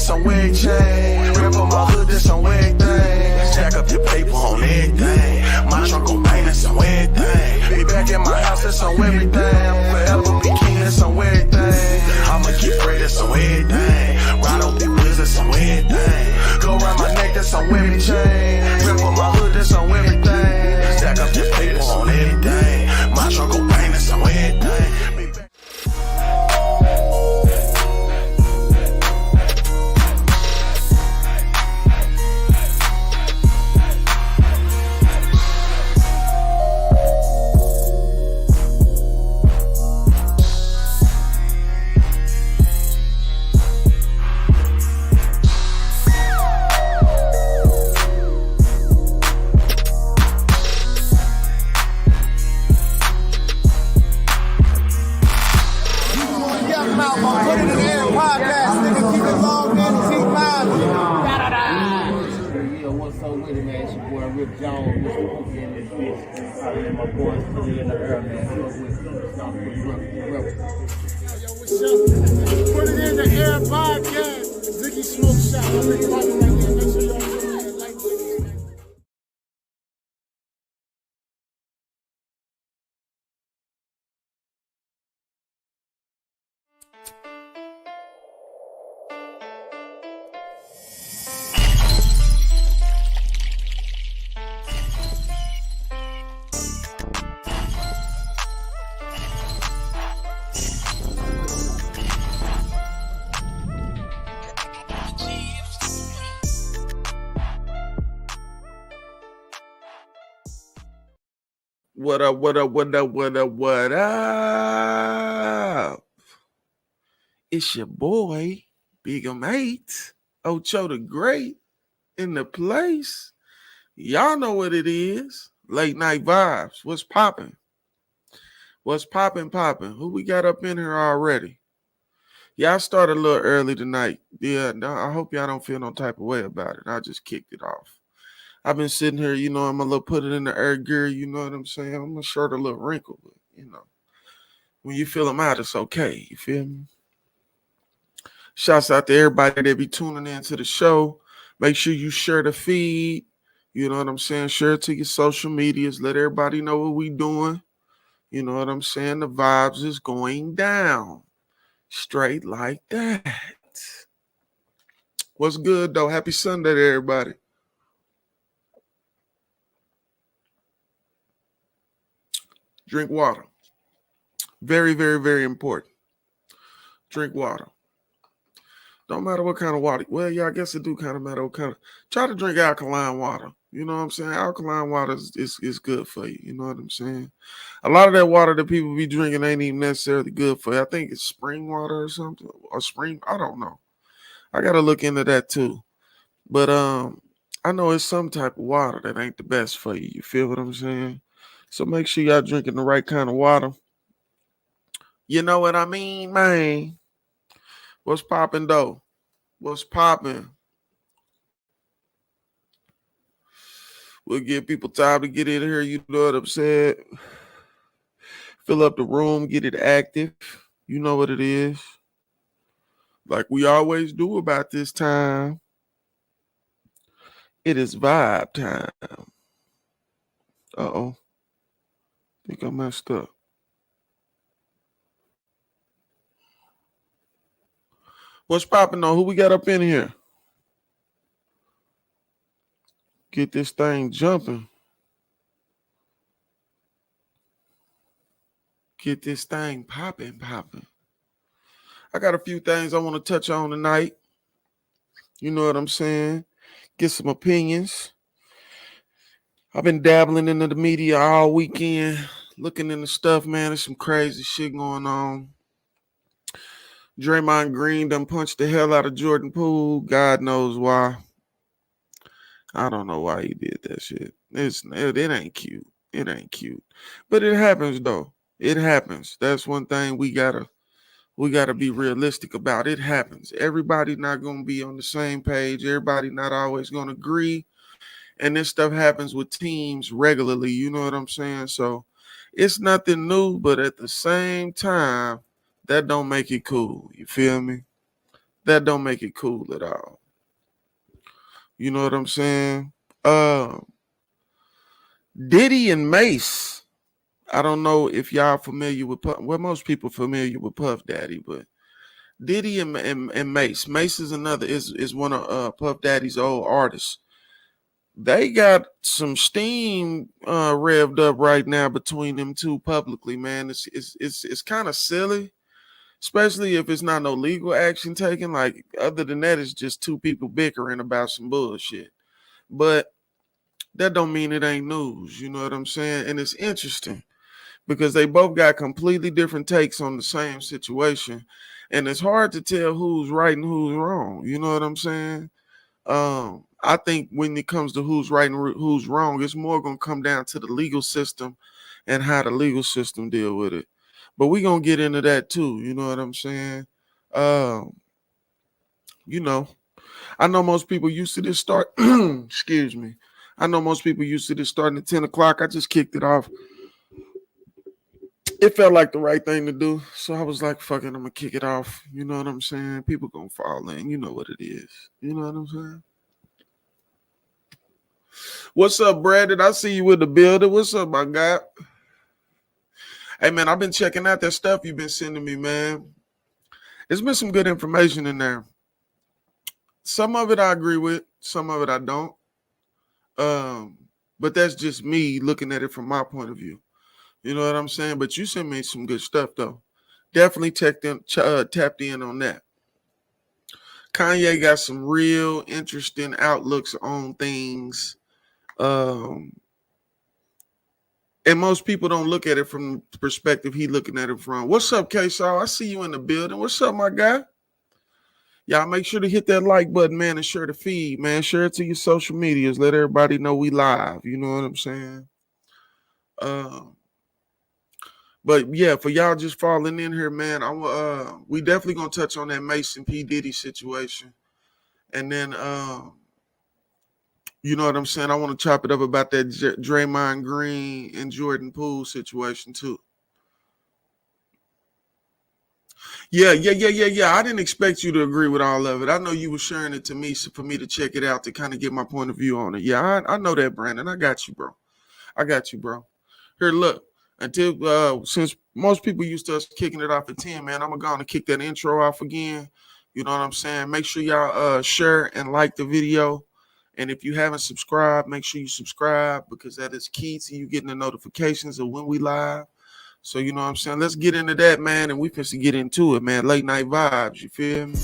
this on wig chain. Rip on my hood, this on wig thing. Stack up your paper on everything. My trunk on paint, this on everything. Be back in my house, this on everything. Forever be king, this on everything. I'ma get free, this on everything. Ride on the wheels, this on everything. Go around my neck, this on every chain. Rip on my hood, this on everything. Stack up your paper on everything. My trunk on paint, this on everything. Put it in the air podcast. Ziggy Smoke Shop. Everybody like that. Make sure y'all show me like this. What up, what up, what up, what up, what up? It's your boy, Bigger Mate, Ocho the Great, in the place. Y'all know what it is. Late night vibes. What's popping? What's popping? Who we got up in here already? Yeah, I started a little early tonight. Yeah, I hope y'all don't feel no type of way about it. I just kicked it off. I've been sitting here, I'm a little put it in the air gear, you know what I'm saying? I'm gonna shirt a little wrinkle, but when you feel them out, it's okay. You feel me? Shouts out to everybody that be tuning in to the show. Make sure you share the feed. You know what I'm saying? Share it to your social medias. Let everybody know what we doing. You know what I'm saying? The vibes is going down. Straight like that. What's good, though? Happy Sunday to everybody. Drink water. Very, very, very important. Drink water. Don't matter what kind of water. Well, yeah, I guess it do kind of matter what kind of. Try to drink alkaline water. You know what I'm saying? Alkaline water is good for you. You know what I'm saying? A lot of that water that people be drinking ain't even necessarily good for you. I think it's spring water or something. Or spring. I don't know. I got to look into that too. But I know it's some type of water that ain't the best for you. You feel what I'm saying? So make sure y'all drinking the right kind of water. You know what I mean, man? What's popping, though? What's popping? We'll give people time to get in here. You know what I'm saying? Fill up the room, get it active. You know what it is. Like we always do about this time. It is vibe time. Uh-oh. Think I messed up. What's popping on? Who we got up in here? Get this thing jumping. Get this thing popping. I got a few things I want to touch on tonight. You know what I'm saying? Get some opinions. I've been dabbling into the media all weekend, looking into stuff, man. There's some crazy shit going on. Draymond Green done punched the hell out of Jordan Poole. God knows why. I don't know why he did that shit. It ain't cute. It ain't cute. But it happens, though. It happens. That's one thing we gotta be realistic about. It happens. Everybody not gonna be on the same page. Everybody not always gonna agree. And this stuff happens with teams regularly. You know what I'm saying? So it's nothing new, but at the same time, that don't make it cool. You feel me? That don't make it cool at all. You know what I'm saying? Diddy and Mace. I don't know if y'all familiar with Puff. Well, most people familiar with Puff Daddy, but Diddy and Mace. Mace is one of Puff Daddy's old artists. They got some steam revved up right now between them two publicly, man. It's kind of silly, especially if it's not no legal action taken. Like, other than that, it's just two people bickering about some bullshit. But that don't mean it ain't news. You know what I'm saying? And it's interesting because they both got completely different takes on the same situation. And it's hard to tell who's right and who's wrong. You know what I'm saying? I think when it comes to who's right and who's wrong, it's more going to come down to the legal system and how the legal system deal with it. But we're going to get into that too. You know what I'm saying? You know, I know most people used to this start. Excuse me. I know most people used to this starting at 10 o'clock. I just kicked it off. It felt like the right thing to do. So I was like, fuck it, I'm going to kick it off. You know what I'm saying? People going to fall in. You know what it is. You know what I'm saying? What's up, Brandon? I see you in the building. What's up, my guy? Hey, man, I've been checking out that stuff you've been sending me, man. There's been some good information in there. Some of it I agree with. Some of it I don't. But that's just me looking at it from my point of view. You know what I'm saying? But you sent me some good stuff, though. Definitely tapped in on that. Kanye got some real interesting outlooks on things. And most people don't look at it from the perspective he looking at it from. What's up, K-Saw? I see you in the building. What's up, my guy? Y'all make sure to hit that like button, man, and share the feed, man. Share it to your social medias. Let everybody know we live. You know what I'm saying? But yeah, for y'all just falling in here, man, we definitely gonna touch on that Mason P. Diddy situation. And then you know what I'm saying? I want to chop it up about that Draymond Green and Jordan Poole situation too. Yeah. I didn't expect you to agree with all of it. I know you were sharing it to me for me to check it out to kind of get my point of view on it. Yeah, I know that, Brandon. I got you, bro. Here, look. Since most people used to us kicking it off at 10, man, I'm going to kick that intro off again. You know what I'm saying? Make sure y'all share and like the video. And if you haven't subscribed, make sure you subscribe because that is key to you getting the notifications of when we live. So, you know what I'm saying? Let's get into that, man, and we finna get into it, man. Late night vibes, you feel me?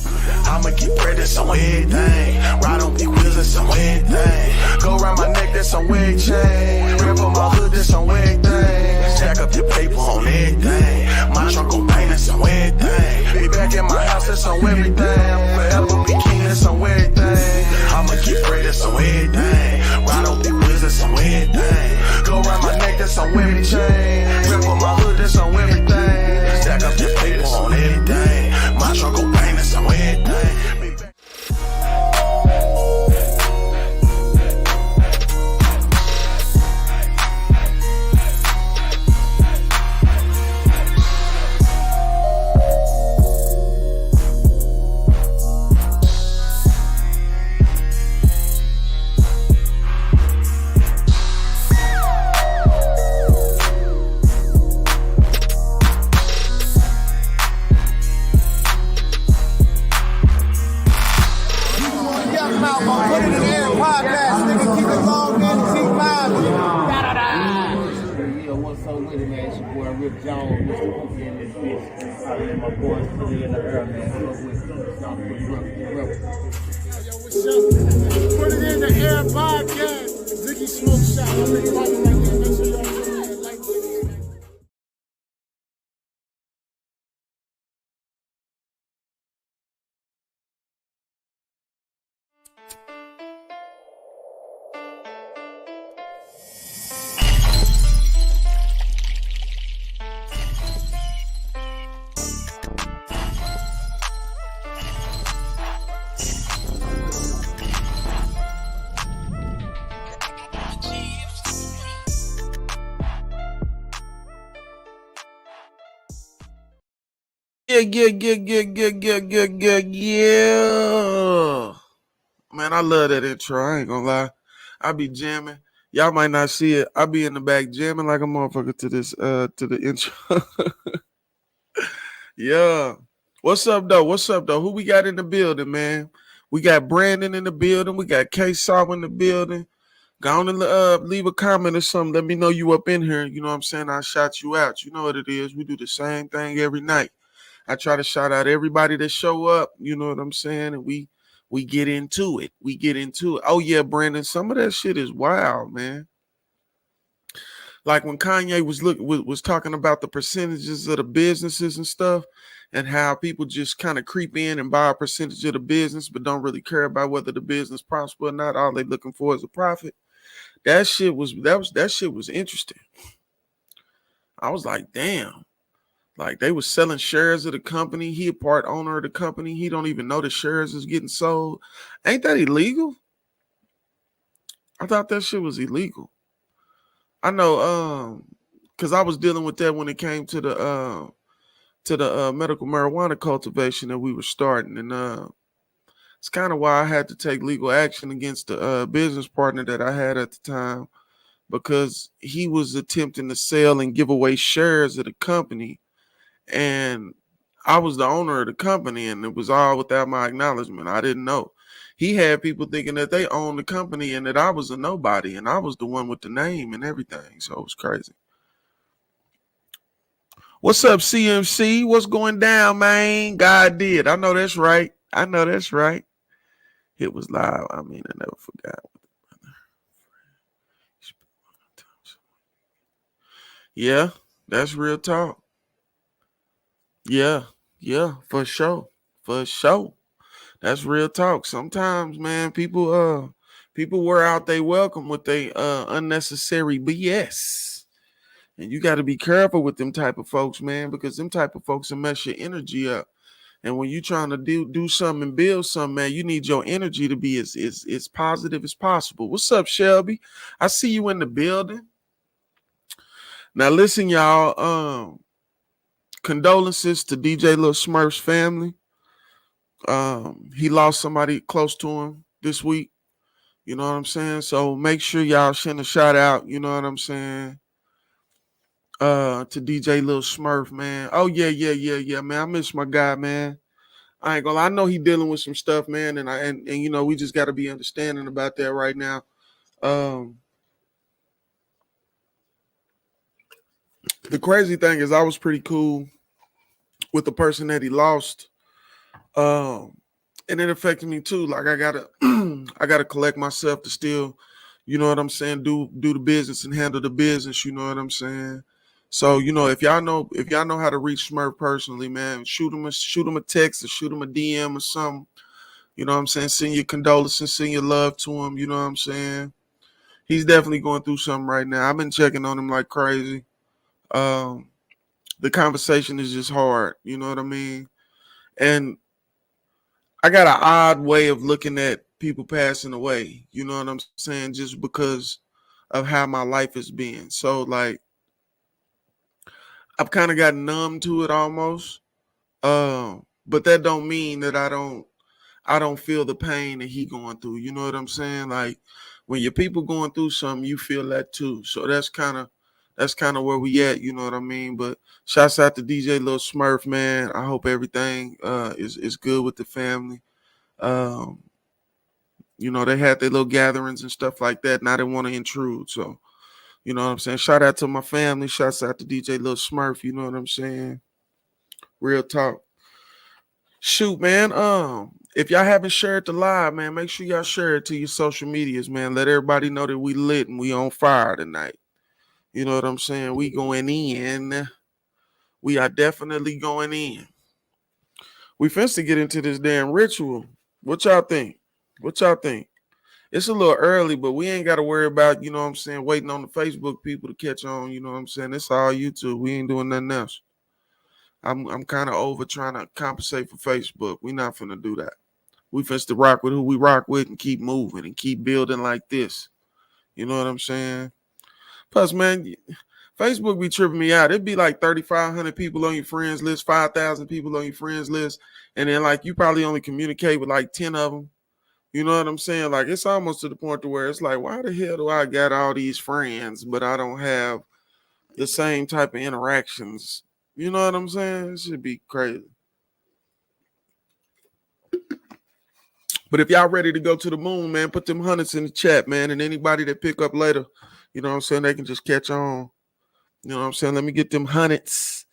I'ma get bread, that's on everything. Ride on big wheels, that's on everything. Go around my neck, that's on wig chain. Rip on my hood, that's on everything. Stack up your paper on everything. My trunk on paint, that's on everything. Be back in my house, that's on everything. I'ma forever be king, that's on everything. I'ma get bread, that's on everything. Ride on big wheels, that's on everything. Go around my neck, that's on wig chain. Rip on my hood, that's on everything. Stack up your paper on everything. My trunk on paint, that's on everything. Yeah. Man, I love that intro. I ain't gonna lie. I be jamming. Y'all might not see it. I be in the back jamming like a motherfucker to this to the intro. Yeah. What's up though? Who we got in the building, man? We got Brandon in the building. We got K-Saw in the building. Go on and leave a comment or something. Let me know you up in here. You know what I'm saying? I shout you out. You know what it is. We do the same thing every night. I try to shout out everybody that show up. You know what I'm saying? And we get into it. Oh yeah, Brandon. Some of that shit is wild, man. Like when Kanye was talking about the percentages of the businesses and stuff, and how people just kind of creep in and buy a percentage of the business, but don't really care about whether the business prosper or not. All they looking for is a profit. That shit was interesting. I was like, damn. Like they was selling shares of the company. He a part owner of the company. He don't even know the shares is getting sold. Ain't that illegal? I thought that shit was illegal. I know, because I was dealing with that when it came to the medical marijuana cultivation that we were starting, and it's kind of why I had to take legal action against the business partner that I had at the time, because he was attempting to sell and give away shares of the company, and I was the owner of the company, and it was all without my acknowledgement. I didn't know. He had people thinking that they owned the company and that I was a nobody, and I was the one with the name and everything. So it was crazy. What's up, CMC? What's going down, man? God did. I know that's right. It was live. I mean, I never forgot. Yeah, that's real talk. Yeah, for sure. That's real talk. Sometimes, man, people wear out they welcome with they unnecessary BS. And you got to be careful with them type of folks, man, because them type of folks will mess your energy up. And when you're trying to do something and build something, man, you need your energy to be as positive as possible. What's up, Shelby? I see you in the building. Now listen, y'all, condolences to DJ Lil Smurf's family. He lost somebody close to him this week. You know what I'm saying? So make sure y'all send a shout out, you know what I'm saying? To DJ Lil Smurf, man. Oh yeah, man. I miss my guy, man. I ain't gonna lie. I know he dealing with some stuff, man, and you know, we just gotta be understanding about that right now. The crazy thing is I was pretty cool with the person that he lost. And it affected me too. Like I gotta collect myself to still, you know what I'm saying, do the business and handle the business, you know what I'm saying? So, you know, if y'all know how to reach Smurf personally, man, shoot him a text or shoot him a DM or something. You know what I'm saying? Send your condolences, send your love to him, you know what I'm saying? He's definitely going through something right now. I've been checking on him like crazy. The conversation is just hard, you know what I mean? And I got an odd way of looking at people passing away, you know what I'm saying? Just because of how my life has been. So like I've kind of gotten numb to it almost. But that don't mean that I don't feel the pain that he going through. You know what I'm saying? Like when your people going through something, you feel that too. So that's kind of where we at, you know what I mean? But shouts out to DJ Lil Smurf, man. I hope everything is good with the family. You know, they had their little gatherings and stuff like that, and I didn't want to intrude. So, you know what I'm saying? Shout out to my family. Shouts out to DJ Lil Smurf, you know what I'm saying? Real talk. Shoot, man. If y'all haven't shared the live, man, make sure y'all share it to your social medias, man. Let everybody know that we lit and we on fire tonight. You know what I'm saying? We going in. We are definitely going in. We finna get into this damn ritual. What y'all think? It's a little early, but we ain't got to worry about, you know what I'm saying, waiting on the Facebook people to catch on. You know what I'm saying? It's all YouTube. We ain't doing nothing else. I'm kind of over trying to compensate for Facebook. We not finna do that. We finna rock with who we rock with and keep moving and keep building like this. You know what I'm saying? Plus, man, Facebook be tripping me out. It'd be like 3,500 people on your friends list, 5,000 people on your friends list, and then like you probably only communicate with like 10 of them. You know what I'm saying? Like it's almost to the point to where it's like, why the hell do I got all these friends, but I don't have the same type of interactions? You know what I'm saying? It should be crazy. But if y'all ready to go to the moon, man, put them hundreds in the chat, man. And anybody that pick up later, you know what I'm saying, they can just catch on. You know what I'm saying? Let me get them hundreds.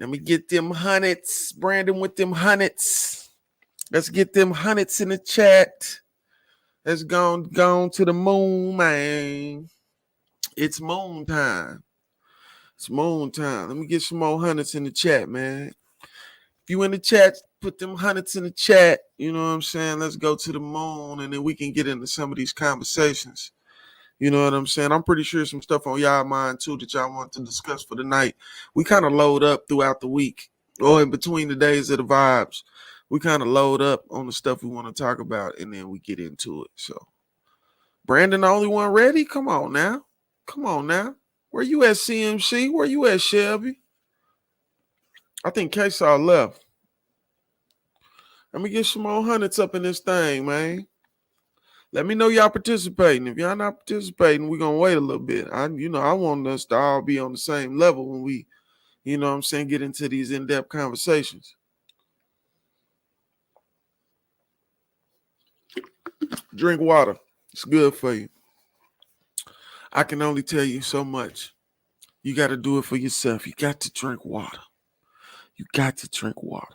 Let me get them hundreds. Brandon with them hundreds. Let's get them hundreds in the chat. Let's go to the moon, man. It's moon time. It's moon time. Let me get some more hundreds in the chat, man. If you in the chat, put them hundreds in the chat. You know what I'm saying? Let's go to the moon, and then we can get into some of these conversations. You know what I'm saying? I'm pretty sure some stuff on y'all mind, too, that y'all want to discuss for the night. We kind of load up throughout the week or in between the days of the vibes. We kind of load up on the stuff we want to talk about, and then we get into it. So, Brandon, the only one ready? Come on now. Come on now. Where you at, CMC? Where you at, Shelby? I think K-Saw left. Let me get some more hundreds up in this thing, man. Let me know y'all participating. If y'all not participating, we're going to wait a little bit. I want us to all be on the same level when we, you know what I'm saying, get into these in-depth conversations. Drink water. It's good for you. I can only tell you so much. You got to do it for yourself. You got to drink water. You got to drink water.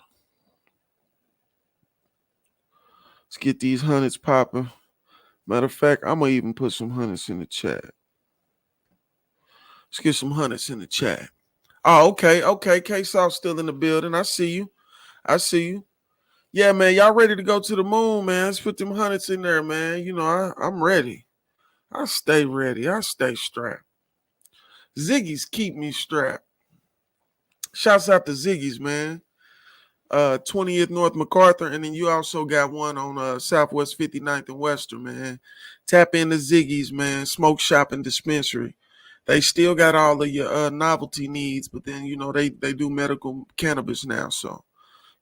Let's get these hundreds popping. Matter of fact, I'm going to even put some hundreds in the chat. Let's get some hundreds in the chat. Oh, okay. K-Saw still in the building. I see you. Yeah, man, y'all ready to go to the moon, man? Let's put them hundreds in there, man. You know, I'm ready. I stay ready. I stay strapped. Ziggy's keep me strapped. Shouts out to Ziggy's, man. 20th North MacArthur, and then you also got one on Southwest 59th and Western, man. Tap into Ziggy's, man. Smoke shop and dispensary. They still got all of your novelty needs, but then, you know, they do medical cannabis now. So,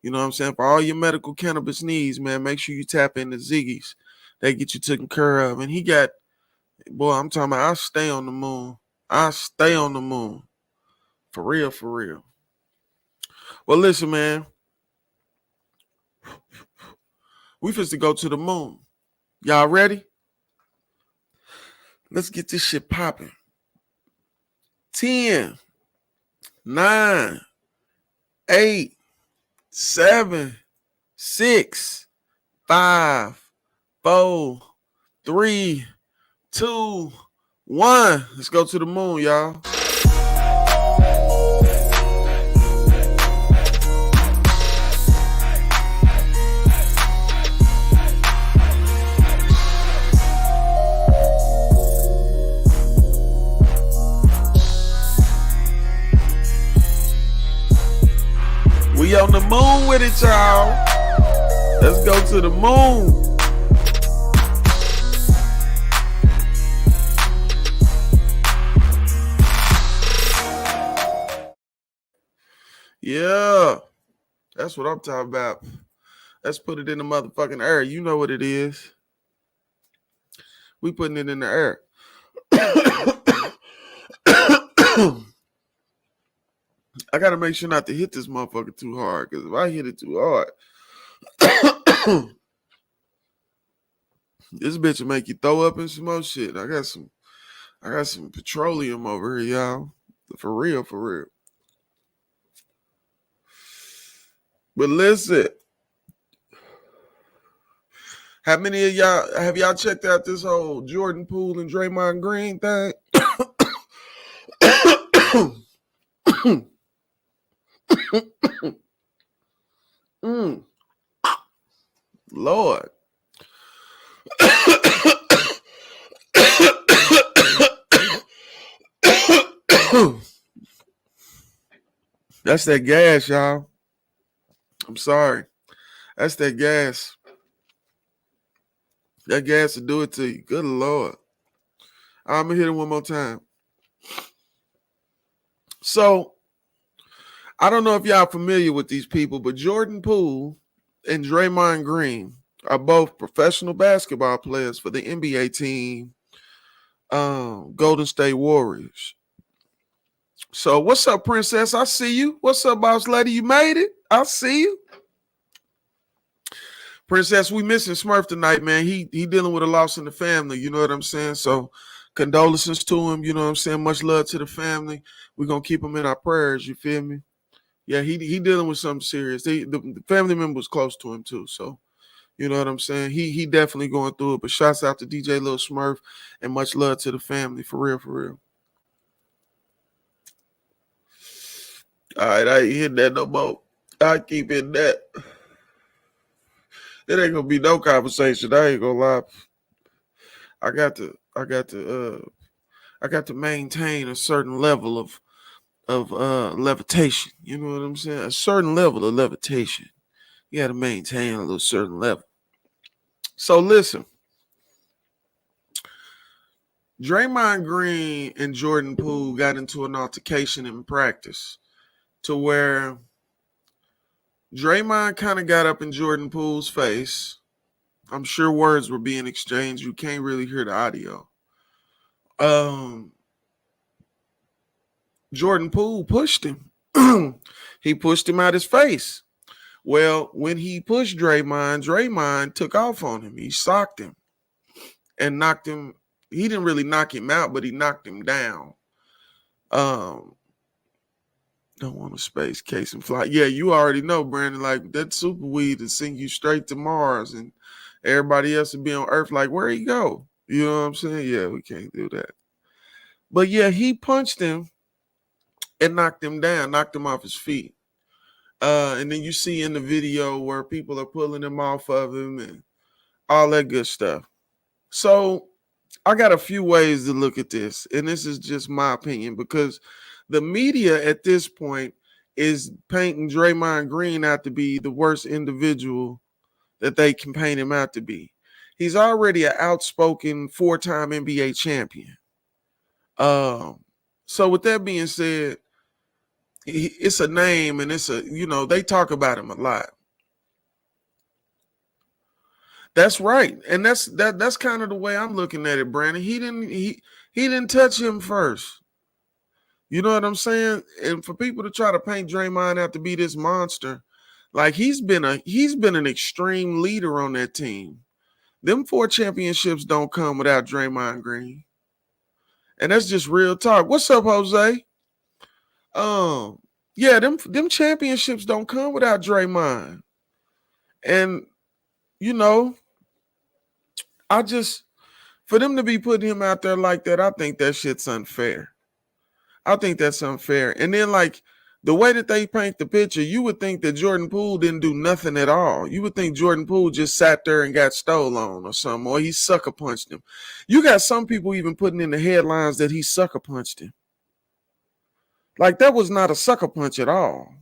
you know what I'm saying? For all your medical cannabis needs, man, make sure you tap into Ziggy's. They get you taken care of. And he got, boy, I'm talking about I stay on the moon. I stay on the moon. For real, for real. Well, listen, man. We supposed to go to the moon. Y'all ready? Let's get this shit popping. 10, 9, 8, 7, 6, 5, 4, 3, 2, 1. Let's go to the moon, y'all. We on the moon with it, y'all. Let's go to the moon. Yeah, that's what I'm talking about. Let's put it in the motherfucking air. You know what it is. We putting it in the air. I got to make sure not to hit this motherfucker too hard, because if I hit it too hard, this bitch will make you throw up and some more shit. I got some petroleum over here, y'all. For real, for real. But listen, how many of y'all have y'all checked out this whole Jordan Poole and Draymond Green thing? Lord. That's that gas, y'all. I'm sorry. That's that gas. That gas will do it to you. Good Lord. I'm going to hit it one more time. So I don't know if y'all familiar with these people, but Jordan Poole and Draymond Green are both professional basketball players for the NBA team, Golden State Warriors. So what's up, Princess? I see you. What's up, boss lady? You made it. I see you. Princess, we missing Smurf tonight, man. He dealing with a loss in the family. You know what I'm saying? So condolences to him. You know what I'm saying? Much love to the family. We're going to keep him in our prayers. You feel me? Yeah, he dealing with something serious. The family member was close to him too. So, you know what I'm saying? He definitely going through it. But shouts out to DJ Lil Smurf and much love to the family. For real, for real. All right, I ain't hitting that no more. I keep hitting that. It ain't gonna be no conversation. I ain't gonna lie. I got to maintain a certain level of levitation. You know what I'm saying? A certain level of levitation. You got to maintain a little certain level. So listen, Draymond Green and Jordan Poole got into an altercation in practice to where Draymond kind of got up in Jordan Poole's face. I'm sure words were being exchanged. You can't really hear the audio. Jordan Poole pushed him. He pushed him out his face. Well, when he pushed Draymond took off on him. He socked him and knocked him. He didn't really knock him out, but he knocked him down. Don't want to space case and fly. Yeah, you already know, Brandon. Like that super weed to send you straight to Mars, and everybody else would be on Earth. Like, where he go? You know what I'm saying? Yeah, we can't do that. But yeah, he punched him and knocked him down, knocked him off his feet. And then you see in the video where people are pulling him off of him and all that good stuff. So I got a few ways to look at this, and this is just my opinion because the media at this point is painting Draymond Green out to be the worst individual that they can paint him out to be. He's already an outspoken 4-time NBA champion. So with that being said, it's a name and it's they talk about him a lot. That's right. And that's kind of the way I'm looking at it, Brandon. He didn't touch him first. You know what I'm saying? And for people to try to paint Draymond out to be this monster, like he's been an extreme leader on that team. Them 4 championships don't come without Draymond Green. And that's just real talk. What's up, Jose? Yeah, them championships don't come without Draymond. And for them to be putting him out there like that, I think that shit's unfair. I think that's unfair. And then, like, the way that they paint the picture, you would think that Jordan Poole didn't do nothing at all. You would think Jordan Poole just sat there and got stole on or something, or he sucker punched him. You got some people even putting in the headlines that he sucker punched him. Like, that was not a sucker punch at all.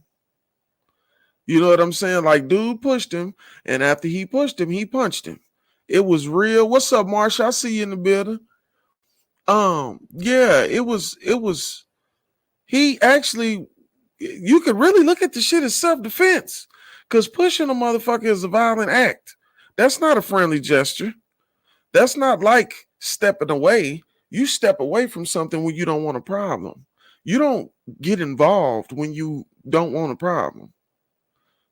You know what I'm saying? Like, dude pushed him, and after he pushed him, he punched him. It was real. What's up, Marsha? I see you in the building. Yeah, it was. He actually, you could really look at the shit as self-defense, because pushing a motherfucker is a violent act. That's not a friendly gesture. That's not like stepping away. You step away from something when you don't want a problem. You don't get involved when you don't want a problem.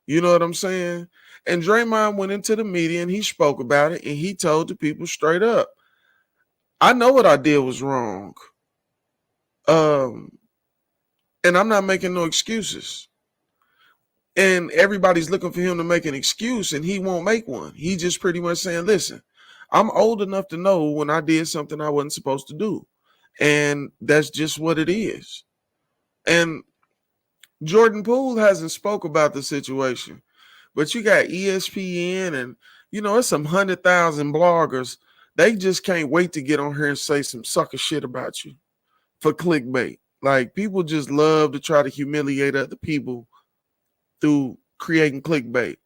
You know what I'm saying? And Draymond went into the media and he spoke about it and he told the people straight up, I know what I did was wrong. And I'm not making no excuses. And everybody's looking for him to make an excuse and he won't make one. He just pretty much saying, listen, I'm old enough to know when I did something I wasn't supposed to do. And that's just what it is. And Jordan Poole hasn't spoke about the situation, but you got ESPN and, it's some 100,000 bloggers. They just can't wait to get on here and say some sucker shit about you for clickbait. Like, people just love to try to humiliate other people through creating clickbait.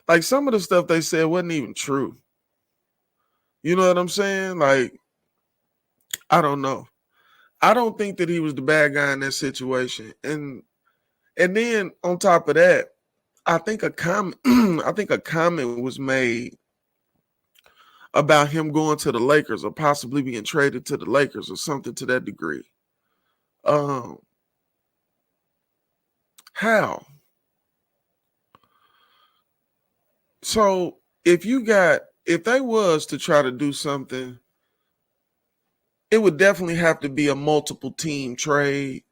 Like, some of the stuff they said wasn't even true. You know what I'm saying? Like, I don't know. I don't think that he was the bad guy in that situation. And then on top of that, I think a comment was made about him going to the Lakers or possibly being traded to the Lakers or something to that degree. How? So if they was to try to do something, it would definitely have to be a multiple team trade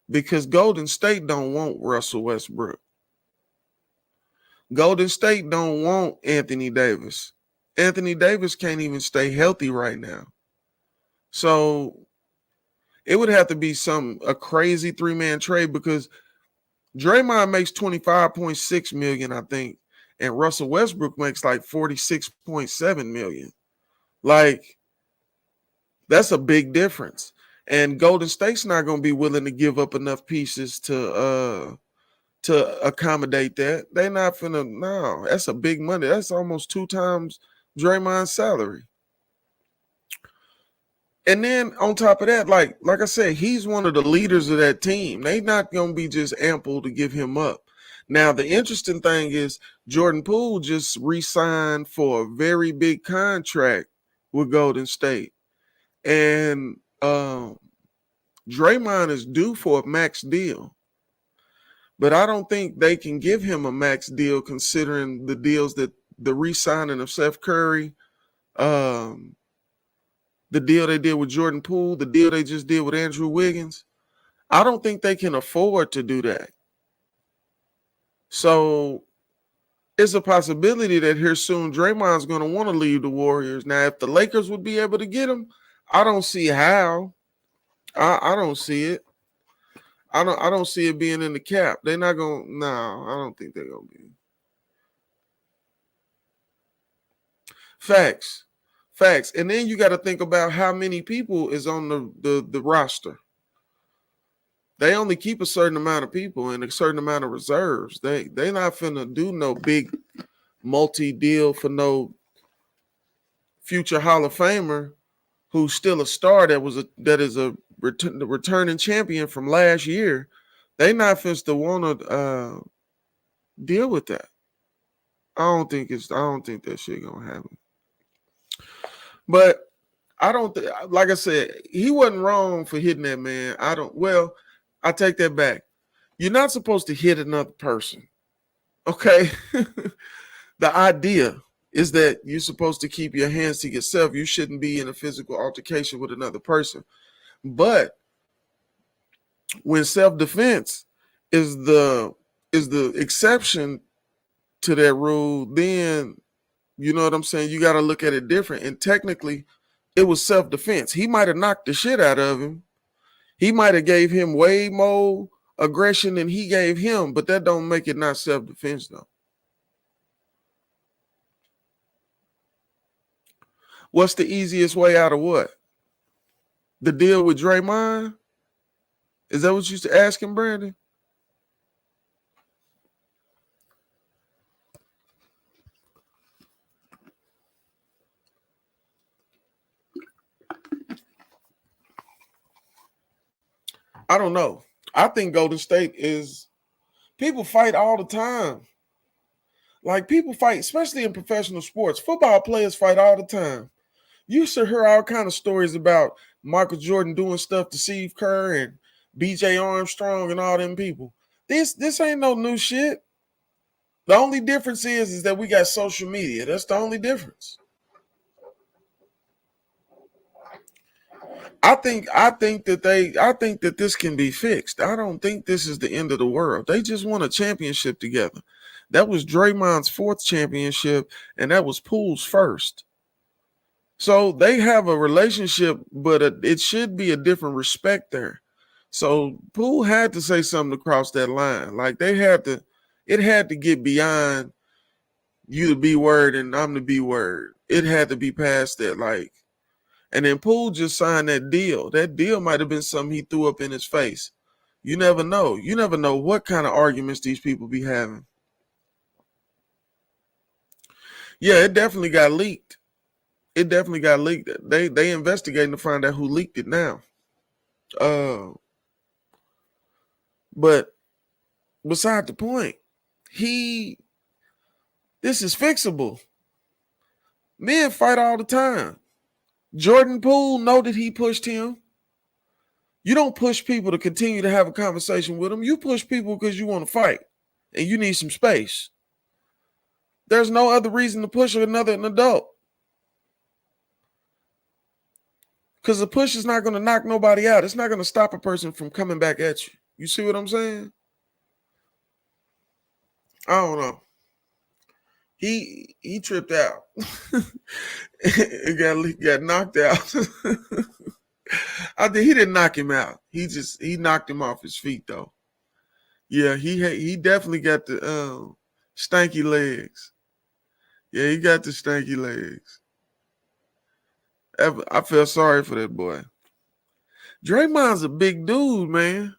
because Golden State don't want Russell Westbrook. Golden State don't want Anthony Davis. Anthony Davis can't even stay healthy right now. So it would have to be a crazy 3-man trade because Draymond makes $25.6 million, I think, and Russell Westbrook makes like $46.7 million. Like, that's a big difference. And Golden State's not going to be willing to give up enough pieces to accommodate that. They're not finna. No, that's a big money. That's almost 2 times Draymond's salary. And then on top of that, like I said, he's one of the leaders of that team. They're not going to be just ample to give him up. Now, the interesting thing is Jordan Poole just re-signed for a very big contract with Golden State. And Draymond is due for a max deal. But I don't think they can give him a max deal considering the deals that the re-signing of Seth Curry, the deal they did with Jordan Poole, the deal they just did with Andrew Wiggins. I don't think they can afford to do that. So it's a possibility that here soon Draymond's going to want to leave the Warriors. Now, if the Lakers would be able to get him, I don't see how. I don't see it. I don't see it being in the cap. They're not going to. No, I don't think they're going to be. Facts. And then you got to think about how many people is on the roster. They only keep a certain amount of people and a certain amount of reserves. They not finna do no big multi-deal for no future Hall of Famer who's still a star that is a returning champion from last year. They not finna want to deal with that. I don't think that shit gonna happen. But I don't like I said, he wasn't wrong for hitting that man. I take that back. You're not supposed to hit another person. Okay. The idea is that you're supposed to keep your hands to yourself. You shouldn't be in a physical altercation with another person. But when self-defense is the exception to that rule, then you know what I'm saying? You got to look at it different. And technically, it was self-defense. He might have knocked the shit out of him. He might have gave him way more aggression than he gave him, but that don't make it not self-defense, though. What's the easiest way out of what? The deal with Draymond? Is that what you used to ask him, Brandon? I don't know. I think Golden State is people fight all the time. Like people fight, especially in professional sports. Football players fight all the time. You should hear all kind of stories about Michael Jordan doing stuff to Steve Kerr and BJ Armstrong and all them people. This ain't no new shit. The only difference is that we got social media. That's the only difference. I think that this can be fixed. I don't think this is the end of the world. They just won a championship together. That was Draymond's 4th championship, and that was Poole's 1st. So they have a relationship, but it should be a different respect there. So Poole had to say something to cross that line. Like it had to get beyond you the B word and I'm the B word. It had to be past that, like. And then Poole just signed that deal. That deal might have been something he threw up in his face. You never know. You never know what kind of arguments these people be having. Yeah, it definitely got leaked. They investigating to find out who leaked it now. But beside the point, this is fixable. Men fight all the time. Jordan Poole know that he pushed him. You don't push people to continue to have a conversation with them. You push people because you want to fight and you need some space. There's no other reason to push an adult. Because the push is not going to knock nobody out. It's not going to stop a person from coming back at you. You see what I'm saying? I don't know. He tripped out. He got knocked out. I think he didn't knock him out. He knocked him off his feet though. Yeah, he definitely got the stanky legs. Yeah, he got the stanky legs. I feel sorry for that boy. Draymond's a big dude, man.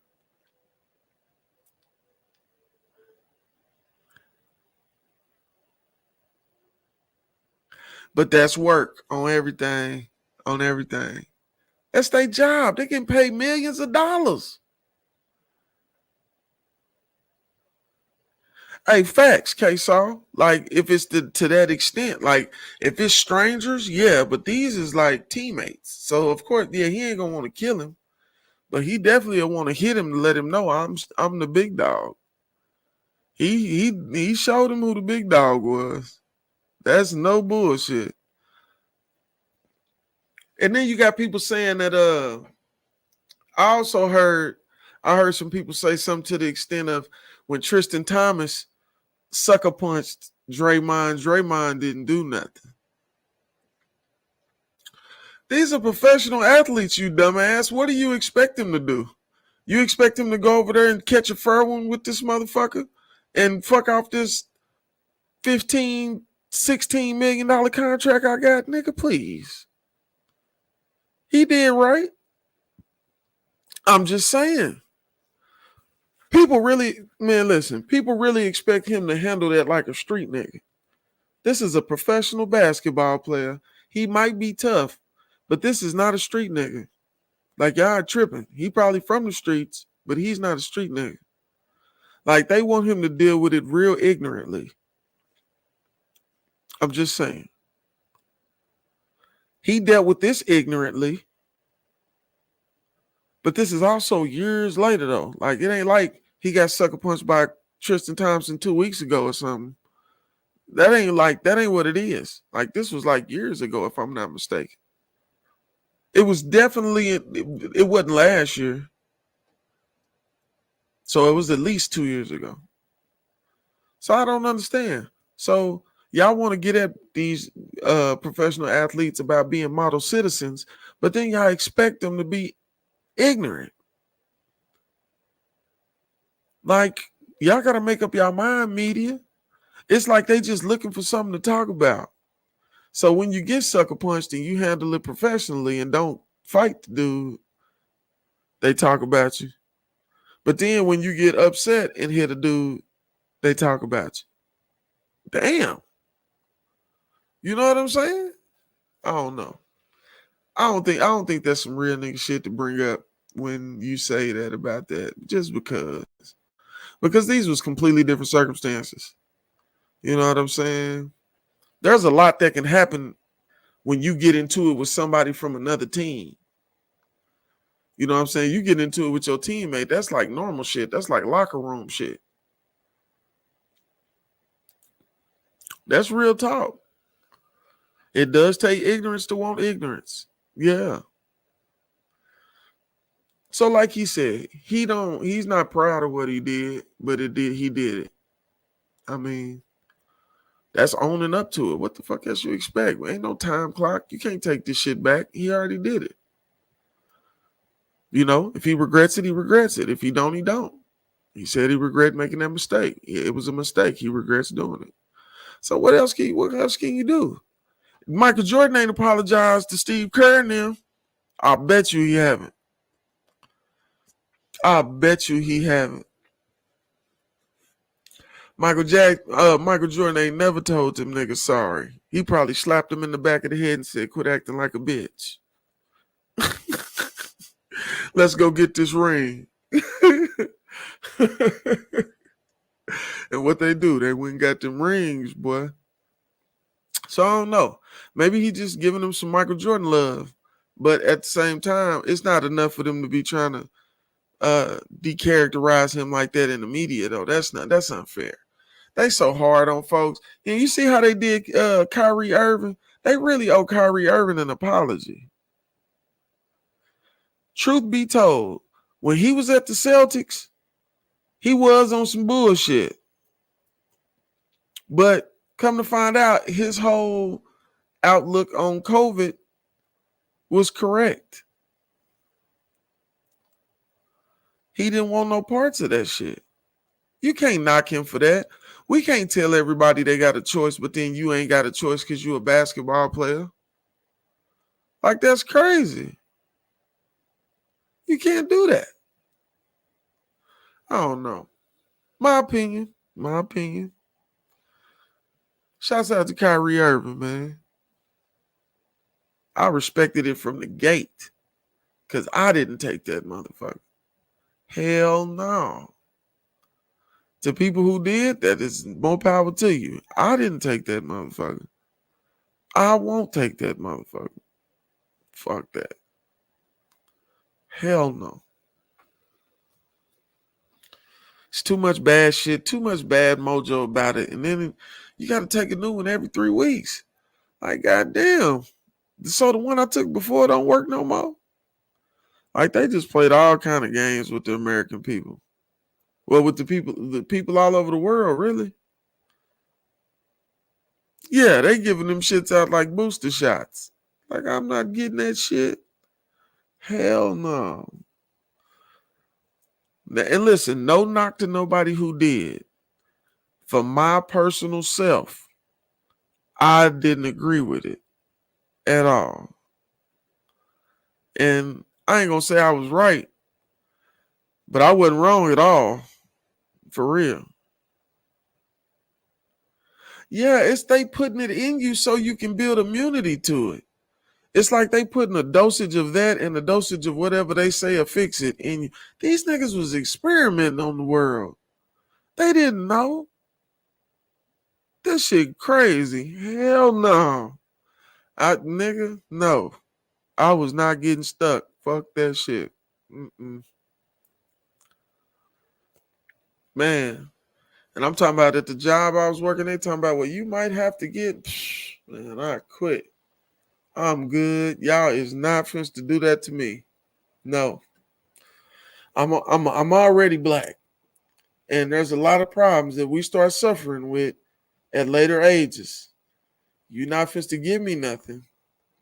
But that's work on everything. That's their job. They can pay millions of dollars. Hey, facts, K-Saw. Like, if it's to that extent, like, if it's strangers, yeah, but these is like teammates. So, of course, yeah, he ain't gonna want to kill him, but he definitely will want to hit him to let him know I'm the big dog. He showed him who the big dog was. That's no bullshit. And then you got people saying that I heard some people say something to the extent of when Tristan Thompson sucker punched Draymond didn't do nothing. These are professional athletes, you dumbass. What do you expect them to do? You expect them to go over there and catch a fur one with this motherfucker and fuck off this $15, $16 million contract I got? Nigga, please. He did right. I'm just saying. People really expect him to handle that like a street nigga. This is a professional basketball player. He might be tough, but this is not a street nigga. Like, y'all are tripping. He probably from the streets, but he's not a street nigga. Like, they want him to deal with it real ignorantly. I'm just saying. He dealt with this ignorantly, but this is also years later, though. Like, it ain't like he got sucker punched by Tristan Thompson 2 weeks ago or something. That ain't what it is. Like, this was like years ago, if I'm not mistaken. It was definitely, it wasn't last year. So it was at least 2 years ago. So I don't understand. So y'all want to get at these professional athletes about being model citizens, but then y'all expect them to be ignorant. Like, y'all got to make up your mind, media. It's like they just looking for something to talk about. So when you get sucker punched and you handle it professionally and don't fight the dude, they talk about you. But then when you get upset and hit a dude, they talk about you. Damn. You know what I'm saying? I don't know. I don't think that's some real nigga shit to bring up when you say that about that. Just because these was completely different circumstances. You know what I'm saying? There's a lot that can happen when you get into it with somebody from another team. You know what I'm saying? You get into it with your teammate. That's like normal shit. That's like locker room shit. That's real talk. It does take ignorance to want ignorance. Yeah. So like he said, he's not proud of what he did, but he did it. I mean, that's owning up to it. What the fuck else you expect? Ain't no time clock. You can't take this shit back. He already did it. You know, if he regrets it, he regrets it. If he don't, he don't. He said he regret making that mistake. It was a mistake. He regrets doing it. So what else can you do? Michael Jordan ain't apologized to Steve Kerr and them. I bet you he haven't. Michael Jordan ain't never told them niggas sorry. He probably slapped him in the back of the head and said, "Quit acting like a bitch." Let's go get this ring. And what they do, they went and got them rings, boy. So I don't know. Maybe he just giving them some Michael Jordan love. But at the same time, it's not enough for them to be trying to decharacterize him like that in the media, though. That's unfair. They so hard on folks. And you see how they did Kyrie Irving? They really owe Kyrie Irving an apology. Truth be told, when he was at the Celtics, he was on some bullshit. But come to find out, his whole outlook on COVID was correct. He didn't want no parts of that shit. You can't knock him for that. We can't tell everybody they got a choice, but then you ain't got a choice because you a basketball player. Like, that's crazy. You can't do that. I don't know. My opinion. Shouts out to Kyrie Irving, man. I respected it from the gate because I didn't take that motherfucker. Hell no. To people who did, that is more power to you. I didn't take that motherfucker. I won't take that motherfucker. Fuck that. Hell no. It's too much bad shit, too much bad mojo about it. And then you got to take a new one every 3 weeks. Like, goddamn. So the one I took before don't work no more. Like, they just played all kind of games with the American people. Well, with the people all over the world, really. Yeah, they giving them shits out like booster shots. Like, I'm not getting that shit. Hell no. And listen, no knock to nobody who did. For my personal self, I didn't agree with it at all. And I ain't gonna say I was right, but I wasn't wrong at all. For real. Yeah, it's they putting it in you so you can build immunity to it. It's like they putting a dosage of that and a dosage of whatever they say will fix it in you. These niggas was experimenting on the world. They didn't know. This shit crazy. Hell no. No. I was not getting stuck. Fuck that shit. Man. And I'm talking about at the job I was working, they talking about, well, you might have to get, man, I quit. I'm good. Y'all is not supposed to do that to me. No. I'm already black. And there's a lot of problems that we start suffering with at later ages. You're not supposed to give me nothing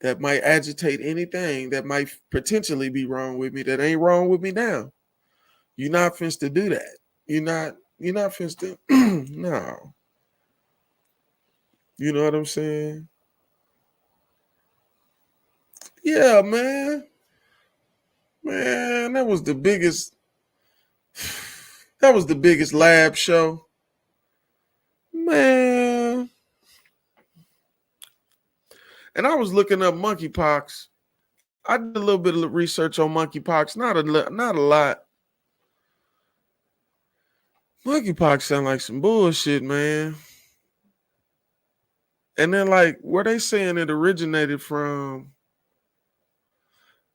that might agitate anything that might potentially be wrong with me that ain't wrong with me now. You're not supposed to do that. You're not supposed to. No. You know what I'm saying? Yeah, man. Man, that was the biggest lab show. Man. And I was looking up monkeypox. I did a little bit of research on monkeypox. Not a lot. Monkeypox sound like some bullshit, man. And then, like, where they saying it originated from?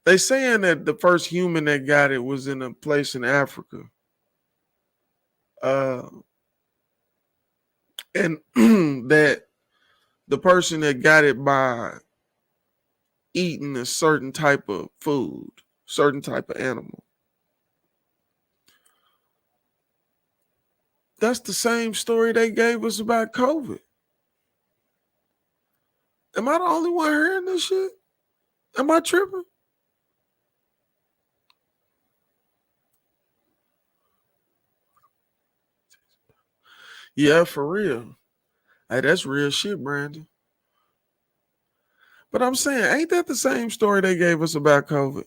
They saying that the first human that got it was in a place in Africa. And that the person that got it by eating a certain type of food, certain type of animal. That's the same story they gave us about COVID. Am I the only one hearing this shit? Am I tripping? Yeah, for real. Hey, that's real shit, Brandon. But I'm saying, ain't that the same story they gave us about COVID?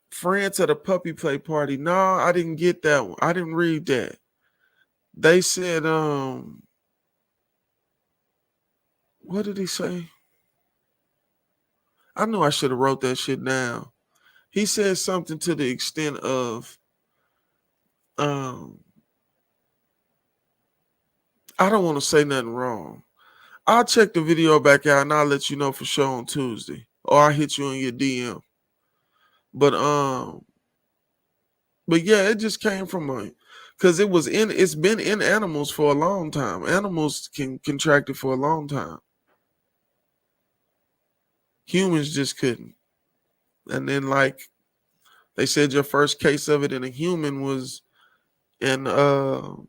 France at a puppy play party. No, I didn't get that one. I didn't read that. They said, what did he say? I knew I should have wrote that shit down. He said something to the extent of, I don't want to say nothing wrong. I'll check the video back out and I'll let you know for sure on Tuesday, or I'll hit you in your DM. But yeah, it just came from because it's been in animals for a long time. Animals can contract it for a long time. Humans just couldn't. And then, like they said, your first case of it in a human was in damn,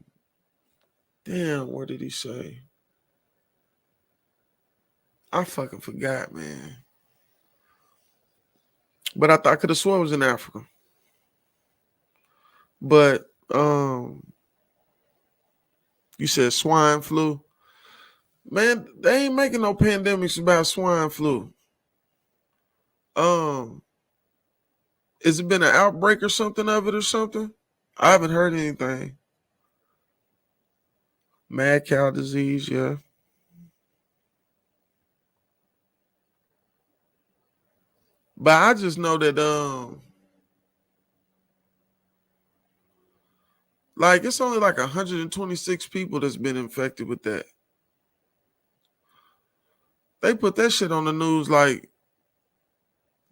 what did he say? I fucking forgot, man. But I could have swore it was in Africa. But you said swine flu. Man, they ain't making no pandemics about swine flu. Has it been an outbreak or something of it or something? I haven't heard anything. Mad cow disease, yeah. But I just know that like it's only like 126 people that's been infected with that. They put that shit on the news like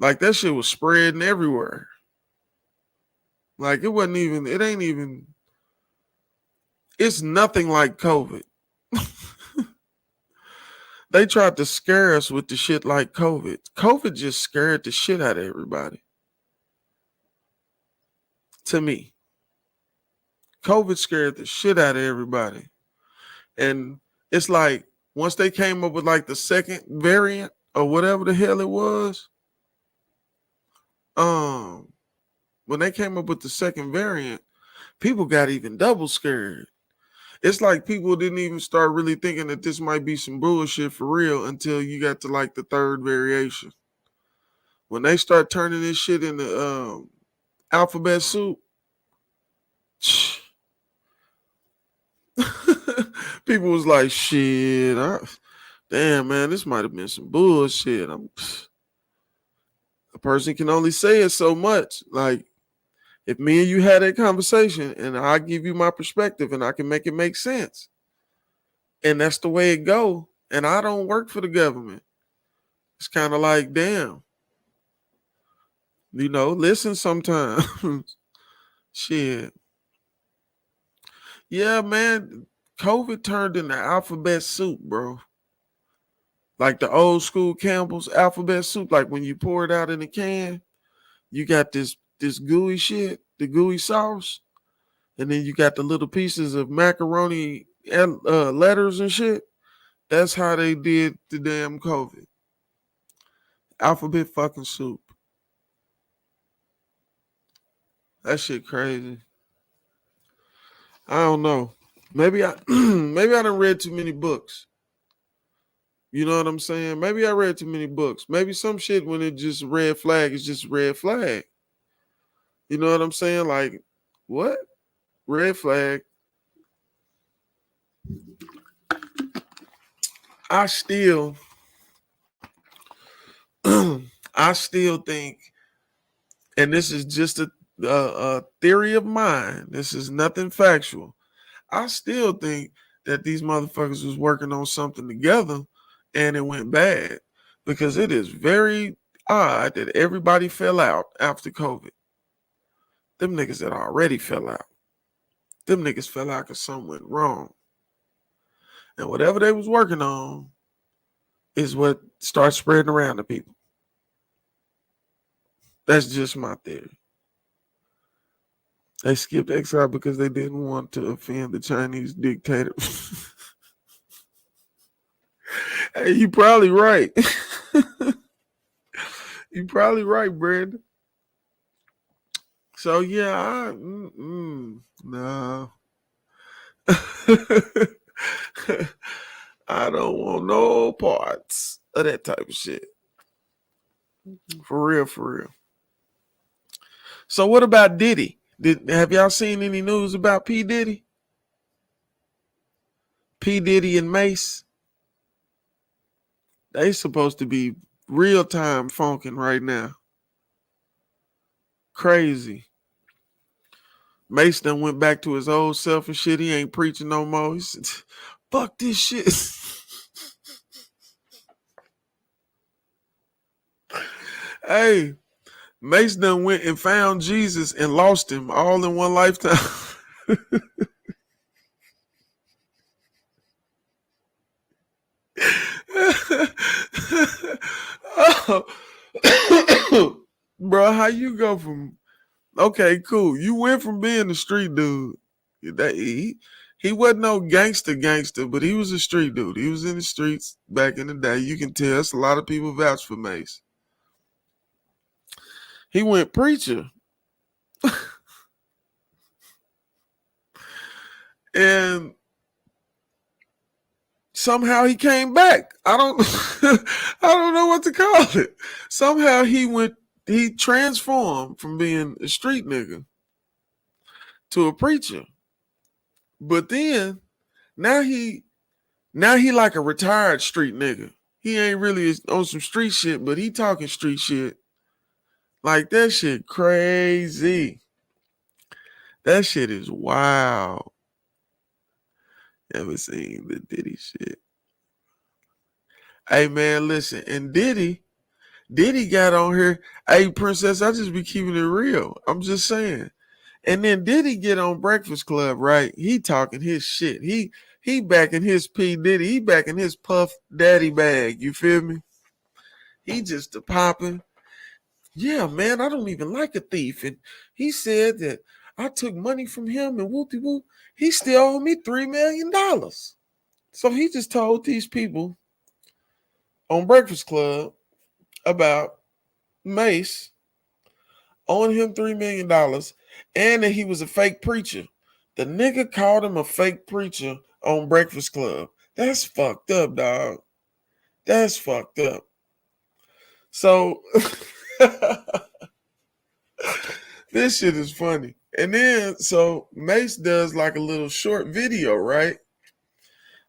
that shit was spreading everywhere. Like it ain't even, it's nothing like COVID. They tried to scare us with the shit like COVID. COVID just scared the shit out of everybody. To me. COVID scared the shit out of everybody. And it's like, once they came up with like the second variant or whatever the hell it was, when they came up with the second variant, people got even double scared. It's like people didn't even start really thinking that this might be some bullshit for real until you got to like the third variation. When they start turning this shit into alphabet soup, people was like, shit, damn, man, this might have been some bullshit. A person can only say it so much. Like, if me and you had that conversation and I give you my perspective and I can make it make sense, and that's the way it go, and I don't work for the government, it's kind of like, damn, listen sometimes. Shit. Yeah, man, COVID turned into alphabet soup, bro. Like the old school Campbell's alphabet soup, like when you pour it out in a can, you got this gooey shit, the gooey sauce, and then you got the little pieces of macaroni and letters and shit. That's how they did the damn COVID. Alphabet fucking soup. That shit crazy. I don't know. Maybe I done read too many books. You know what I'm saying? Maybe I read too many books. Maybe some shit when it just red flag is just red flag. You know what I'm saying? Like, what? Red flag. I still think, and this is just a theory of mine. This is nothing factual. I still think that these motherfuckers was working on something together and it went bad, because it is very odd that everybody fell out after COVID. Them niggas that already fell out. Them niggas fell out because something went wrong. And whatever they was working on is what starts spreading around to people. That's just my theory. They skipped exile because they didn't want to offend the Chinese dictator. Hey, you probably right. You probably right, Brandon. So yeah, no. I don't want no parts of that type of shit. For real, for real. So what about Diddy? Have y'all seen any news about P. Diddy? P. Diddy and Mace? They supposed to be Real time funking right now. Crazy. Mace done went back to his old self and shit. He ain't preaching no more. He said, fuck this shit. Hey, Mace done went and found Jesus and lost him all in one lifetime. Oh. Bro, how you go from okay, cool. You went from being a street dude. He wasn't no gangster, but he was a street dude. He was in the streets back in the day. You can tell. That's a lot of people vouch for Mace. He went preacher. And somehow he came back. I don't know what to call it. Somehow he transformed from being a street nigga to a preacher. But then now he like a retired street nigga. He ain't really on some street shit, but he talking street shit. Like that shit crazy. That shit is wild. Never seen the Diddy shit. Hey man, listen, and Diddy got on here. Hey, Princess, I just be keeping it real. I'm just saying. And then Diddy get on Breakfast Club, right? He talking his shit. He backing his P. Diddy. He backing his Puff Daddy bag. You feel me? He just a popping. Yeah, man, I don't even like a thief. And he said that I took money from him and whoop-de-whoop. He still owed me $3 million. So he just told these people on Breakfast Club about Mace owing him $3 million and that he was a fake preacher. The nigga called him a fake preacher on Breakfast Club. That's fucked up, dog. That's fucked up. So this shit is funny. And then so Mace does like a little short video, right?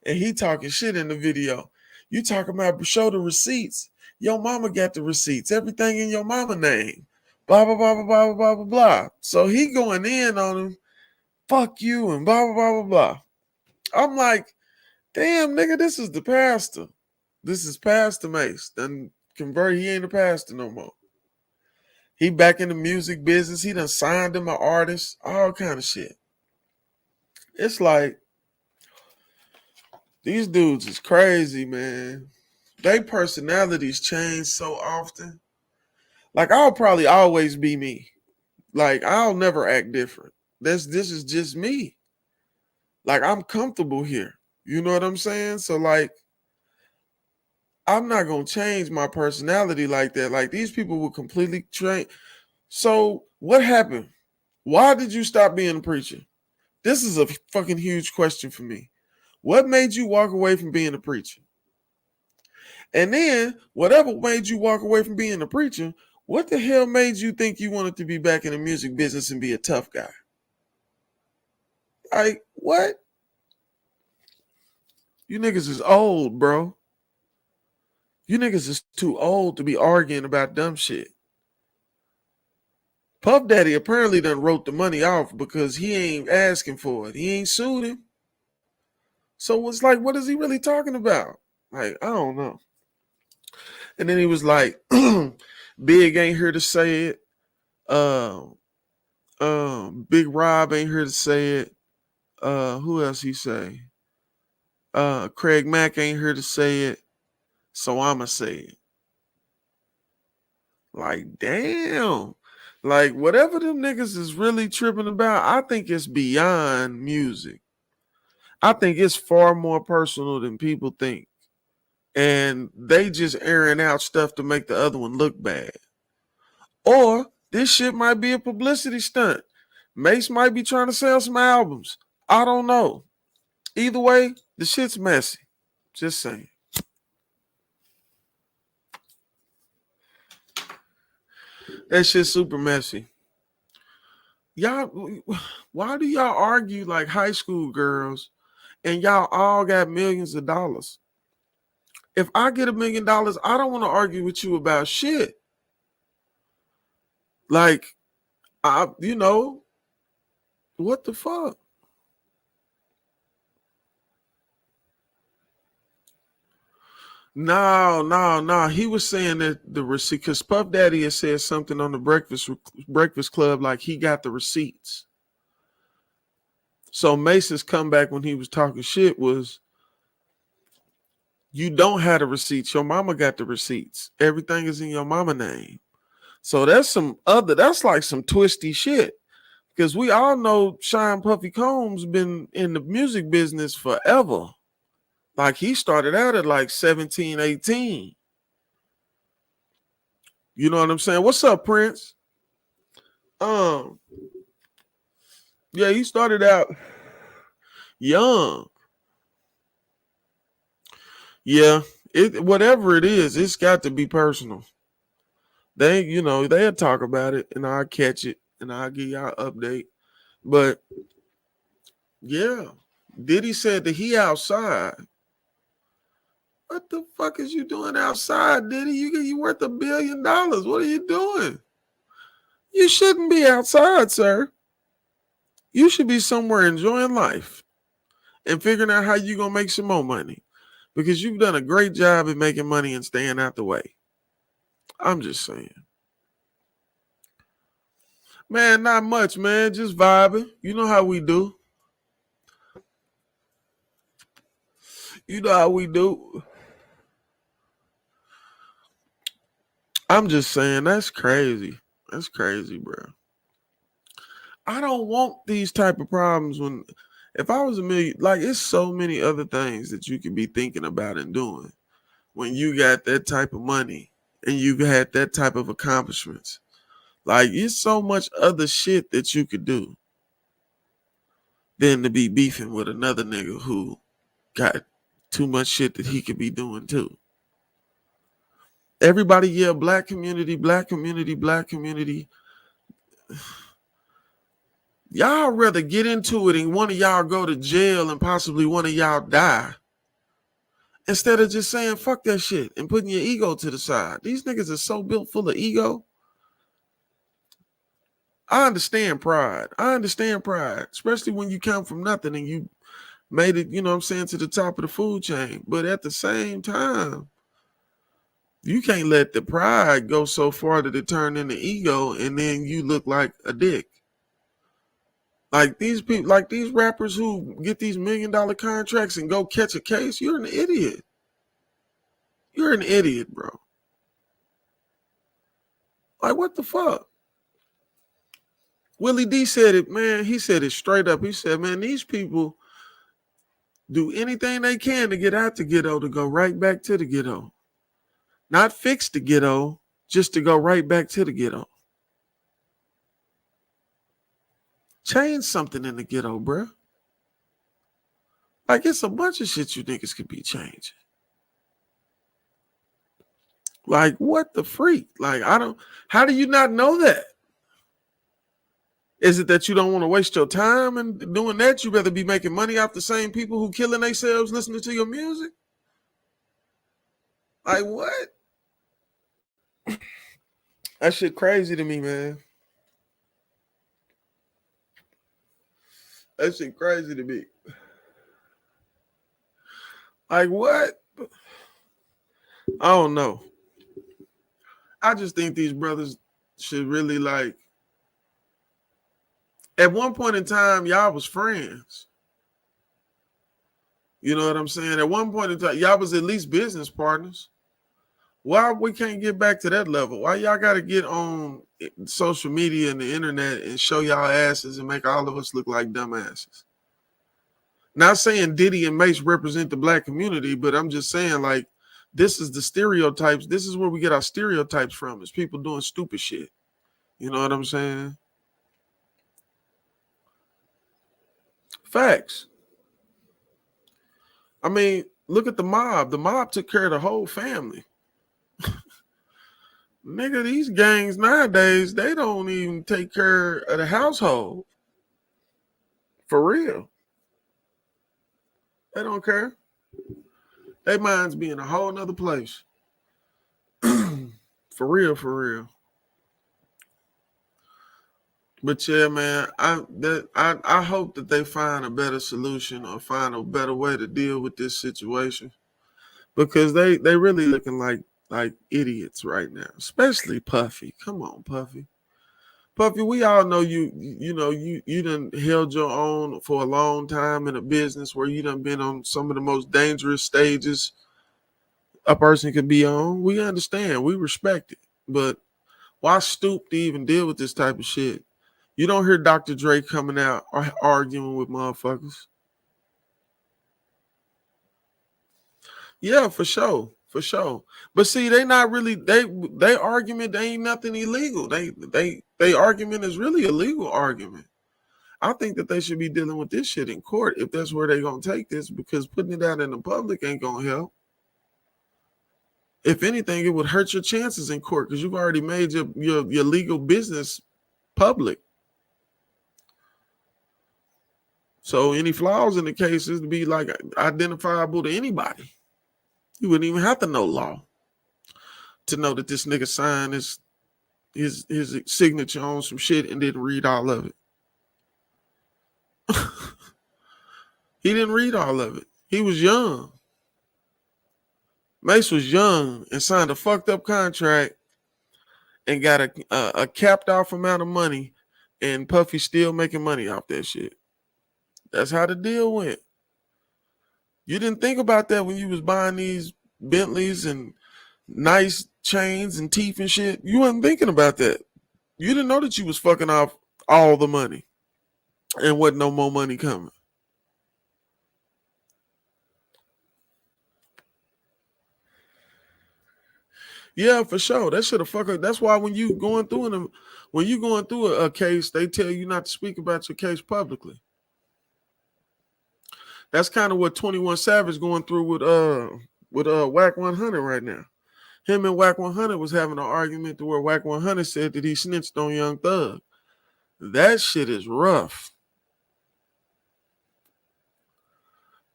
And he talking shit in the video. You talking about show the receipts. Your mama got the receipts. Everything in your mama name. Blah, blah, blah, blah, blah, blah, blah, blah. So he going in on him. Fuck you and blah, blah, blah, blah, blah. I'm like, damn, nigga, this is the pastor. This is Pastor Mace. Done convert. He ain't a pastor no more. He back in the music business. He done signed him an artist. All kind of shit. It's like, these dudes is crazy, man. Their personalities change so often. Like, I'll probably always be me. Like, I'll never act different. This is just me. Like, I'm comfortable here. You know what I'm saying? So, like, I'm not going to change my personality like that. Like, these people will completely change. So, what happened? Why did you stop being a preacher? This is a fucking huge question for me. What made you walk away from being a preacher? And then, whatever made you walk away from being a preacher, what the hell made you think you wanted to be back in the music business and be a tough guy? Like, what? You niggas is old, bro. You niggas is too old to be arguing about dumb shit. Puff Daddy apparently done wrote the money off because he ain't asking for it. He ain't sued him. So it's like, what is he really talking about? Like, I don't know. And then he was like, Big ain't here to say it. Big Rob ain't here to say it. Who else he say? Craig Mack ain't here to say it. So I'ma say it. Like, damn. Like, whatever them niggas is really tripping about, I think it's beyond music. I think it's far more personal than people think. And they just airing out stuff to make the other one look bad. Or this shit might be a publicity stunt. Mace might be trying to sell some albums. I don't know. Either way, the shit's messy. Just saying. That shit's super messy. Y'all, why do y'all argue like high school girls and y'all all got millions of dollars? If I get $1 million, I don't want to argue with you about shit. Like, what the fuck? No. He was saying that the receipt, because Puff Daddy had said something on the Breakfast Club, like he got the receipts. So Mace's comeback when he was talking shit was, you don't have the receipts. Your mama got the receipts. Everything is in your mama name. So that's like some twisty shit. Because we all know Sean Puffy Combs been in the music business forever. Like he started out at like 17, 18. You know what I'm saying? What's up, Prince? Yeah, he started out young. Yeah, whatever it is, it's got to be personal. They'll talk about it and I'll catch it and I'll give y'all an update. But yeah, Diddy said that he outside. What the fuck is you doing outside, Diddy? You worth $1 billion. What are you doing? You shouldn't be outside, sir. You should be somewhere enjoying life and figuring out how you're going to make some more money, because you've done a great job at making money and staying out the way. I'm just saying. Man, not much, man. Just vibing. You know how we do. I'm just saying, that's crazy. That's crazy, bro. I don't want these type of problems if I was $1 million, like it's so many other things that you could be thinking about and doing when you got that type of money and you've had that type of accomplishments. Like it's so much other shit that you could do than to be beefing with another nigga who got too much shit that he could be doing too. Everybody yell black community, black community, black community. Y'all rather get into it and one of y'all go to jail and possibly one of y'all die, instead of just saying fuck that shit and putting your ego to the side. These niggas are so built full of ego. I understand pride, especially when you come from nothing and you made it, to the top of the food chain. But at the same time, you can't let the pride go so far that it turn into ego and then you look like a dick. Like these people, like these rappers who get these $1 million contracts and go catch a case, you're an idiot. You're an idiot, bro. Like, what the fuck? Willie D said it, man. He said it straight up. He said, man, these people do anything they can to get out the ghetto to go right back to the ghetto. Not fix the ghetto, just to go right back to the ghetto. Change something in the ghetto, bro. Like, it's a bunch of shit you niggas could be changing. Like, what the freak? Like, how do you not know that? Is it that you don't want to waste your time and doing that? You rather be making money off the same people who killing themselves listening to your music? Like, what? That shit crazy to me, man. That shit crazy to me. Like, what? I don't know. I just think these brothers should really, like, at one point in time, y'all was friends. You know what I'm saying? At one point in time, y'all was at least business partners. Why we can't get back to that level? Why y'all got to get on social media and the internet and show y'all asses and make all of us look like dumbasses? Not saying Diddy and Mace represent the black community, but I'm just saying, like, this is the stereotypes. This is where we get our stereotypes from, is people doing stupid shit. You know what I'm saying? Facts. I mean, look at the mob. The mob took care of the whole family. Nigga, these gangs nowadays, they don't even take care of the household. For real. They don't care. Their minds be in a whole nother place. For real, for real. But yeah, man, I hope that they find a better solution or find a better way to deal with this situation, because they really looking like idiots right now, especially Puffy. Come on, Puffy. Puffy, we all know you done held your own for a long time in a business where you done been on some of the most dangerous stages a person could be on. We understand, we respect it, but why stoop to even deal with this type of shit? You don't hear Dr. Dre coming out arguing with motherfuckers. Yeah, for sure. For sure. But see, they not really they argument, they ain't nothing illegal. They argument is really a legal argument. I think that they should be dealing with this shit in court if that's where they're gonna take this, because putting it out in the public ain't gonna help. If anything, it would hurt your chances in court because you've already made your legal business public. So any flaws in the case is to be like identifiable to anybody. You wouldn't even have to know law to know that this nigga signed his signature on some shit and didn't read all of it. He didn't read all of it. He was young. Mace was young and signed a fucked up contract and got a capped off amount of money, and Puffy still making money off that shit. That's how the deal went. You didn't think about that when you was buying these Bentleys and nice chains and teeth and shit. You wasn't thinking about that. You didn't know that you was fucking off all the money and wasn't no more money coming. Yeah, for sure. That should have fucking. That's why when you going through a case, they tell you not to speak about your case publicly. That's kind of what 21 Savage going through with Wack 100 right now. Him and Wack 100 was having an argument to where Wack 100 said that he snitched on Young Thug. That shit is rough.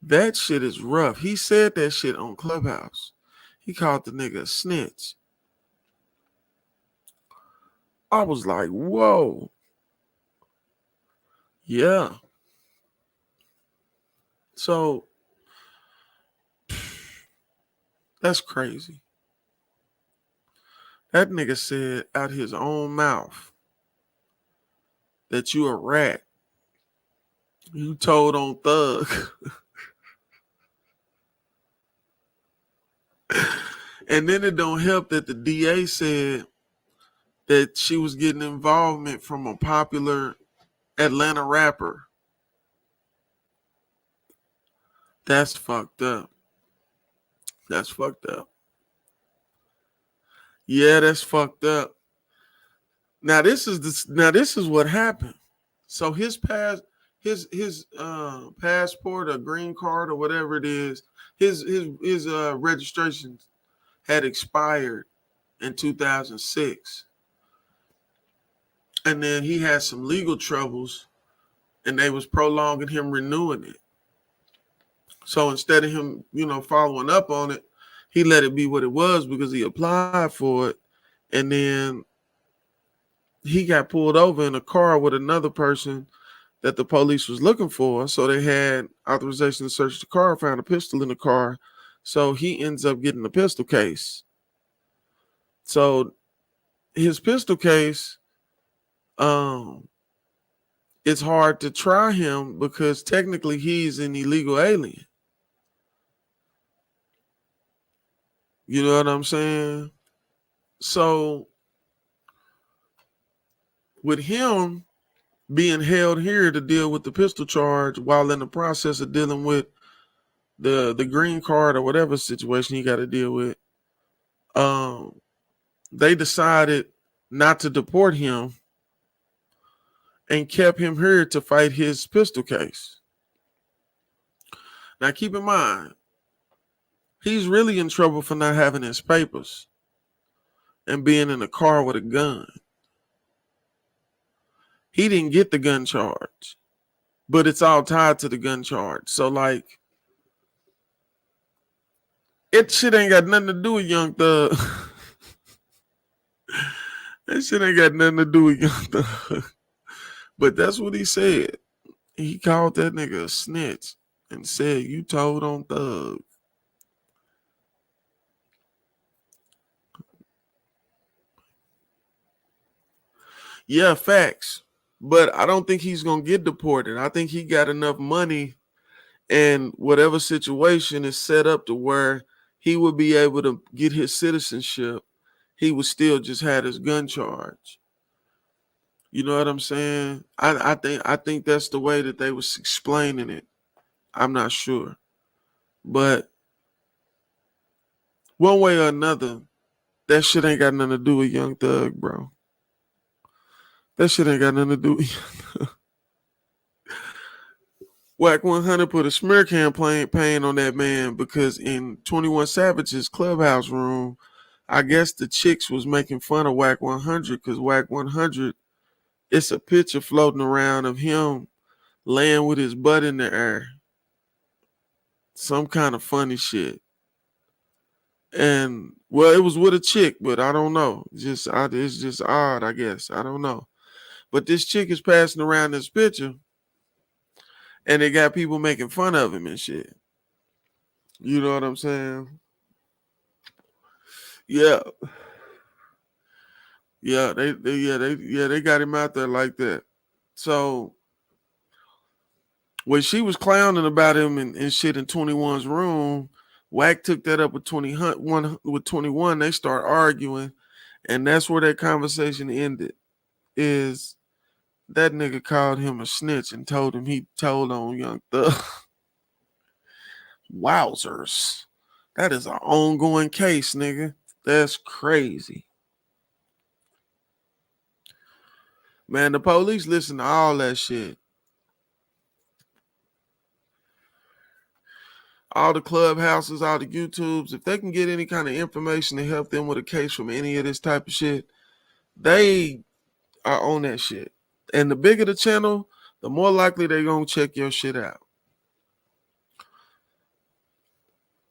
That shit is rough. He said that shit on Clubhouse. He called the nigga a snitch. I was like, whoa. Yeah. So that's crazy. That nigga said out his own mouth that you a rat. You told on Thug. And then it don't help that the DA said that she was getting involvement from a popular Atlanta rapper. That's fucked up. That's fucked up. Yeah, that's fucked up. Now this is what happened. So his passport or green card or whatever it is, his registration had expired in 2006. And then he had some legal troubles and they was prolonging him renewing it. So instead of him, following up on it, he let it be what it was because he applied for it. And then he got pulled over in a car with another person that the police was looking for. So they had authorization to search the car, found a pistol in the car. So he ends up getting a pistol case. So his pistol case, it's hard to try him because technically he's an illegal alien. You know what I'm saying? So with him being held here to deal with the pistol charge while in the process of dealing with the green card or whatever situation he got to deal with, they decided not to deport him and kept him here to fight his pistol case. Now keep in mind, he's really in trouble for not having his papers and being in a car with a gun. He didn't get the gun charge, but it's all tied to the gun charge. So like, It shit ain't got nothing to do with Young Thug. That shit ain't got nothing to do with Young Thug. But that's what he said. He called that nigga a snitch and said, you told on Thug. Yeah, facts. But I don't think he's going to get deported. I think he got enough money and whatever situation is set up to where he would be able to get his citizenship. He would still just have his gun charge. You know what I'm saying? I think that's the way that they was explaining it. I'm not sure. But one way or another, that shit ain't got nothing to do with Young Thug, bro. That shit ain't got nothing to do with Young Thug. Wack 100 put a smear campaign on that man because in 21 Savage's clubhouse room, I guess the chicks was making fun of Wack 100 because Wack 100, it's a picture floating around of him laying with his butt in the air. Some kind of funny shit. And, well, it was with a chick, but I don't know. It's just odd, I guess. I don't know. But this chick is passing around this picture, and they got people making fun of him and shit. You know what I'm saying? Yeah. Yeah, they got him out there like that. So when she was clowning about him and shit in 21's room, Wack took that up with 21. They start arguing, and that's where that conversation ended. Is that nigga called him a snitch and told him he told on Young Thug. Wowzers. That is an ongoing case, nigga. That's crazy. Man, the police listen to all that shit. All the clubhouses, all the YouTubes, if they can get any kind of information to help them with a case from any of this type of shit, they are on that shit. And the bigger the channel, the more likely they're going to check your shit out.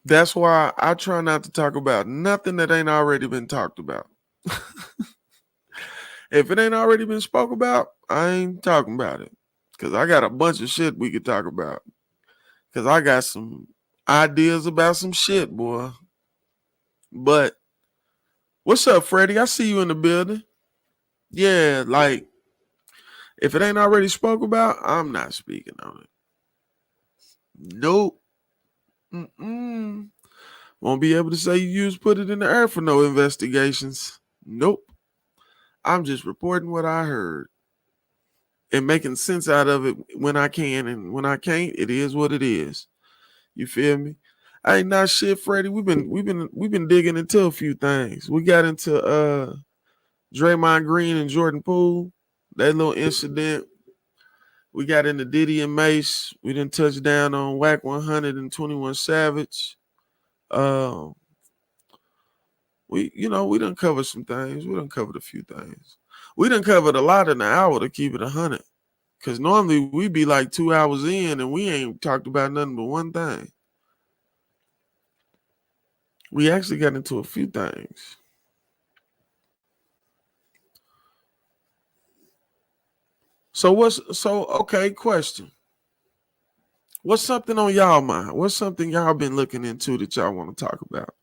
That's why I try not to talk about nothing that ain't already been talked about. If it ain't already been spoke about, I ain't talking about it. Because I got a bunch of shit we could talk about. Because I got some ideas about some shit, boy. But what's up, Freddie? I see you in the building. Yeah, like, if it ain't already spoke about, I'm not speaking on it. Nope. Won't be able to say you put it in the air for no investigations. Nope. I'm just reporting what I heard and making sense out of it when I can, and when I can't, it is what it is. You feel me? I ain't not shit, Freddie. We've been digging into a few things. We got into Draymond Green and Jordan Poole, that little incident. We got into Diddy and Mace. We didn't touch down on Wack 100 and 21 Savage. We done covered some things. We done covered a few things. We done covered a lot in an hour to keep it 100. Because normally we be like 2 hours in and we ain't talked about nothing but one thing. We actually got into a few things. Okay, question. What's something on y'all mind? What's something y'all been looking into that y'all want to talk about?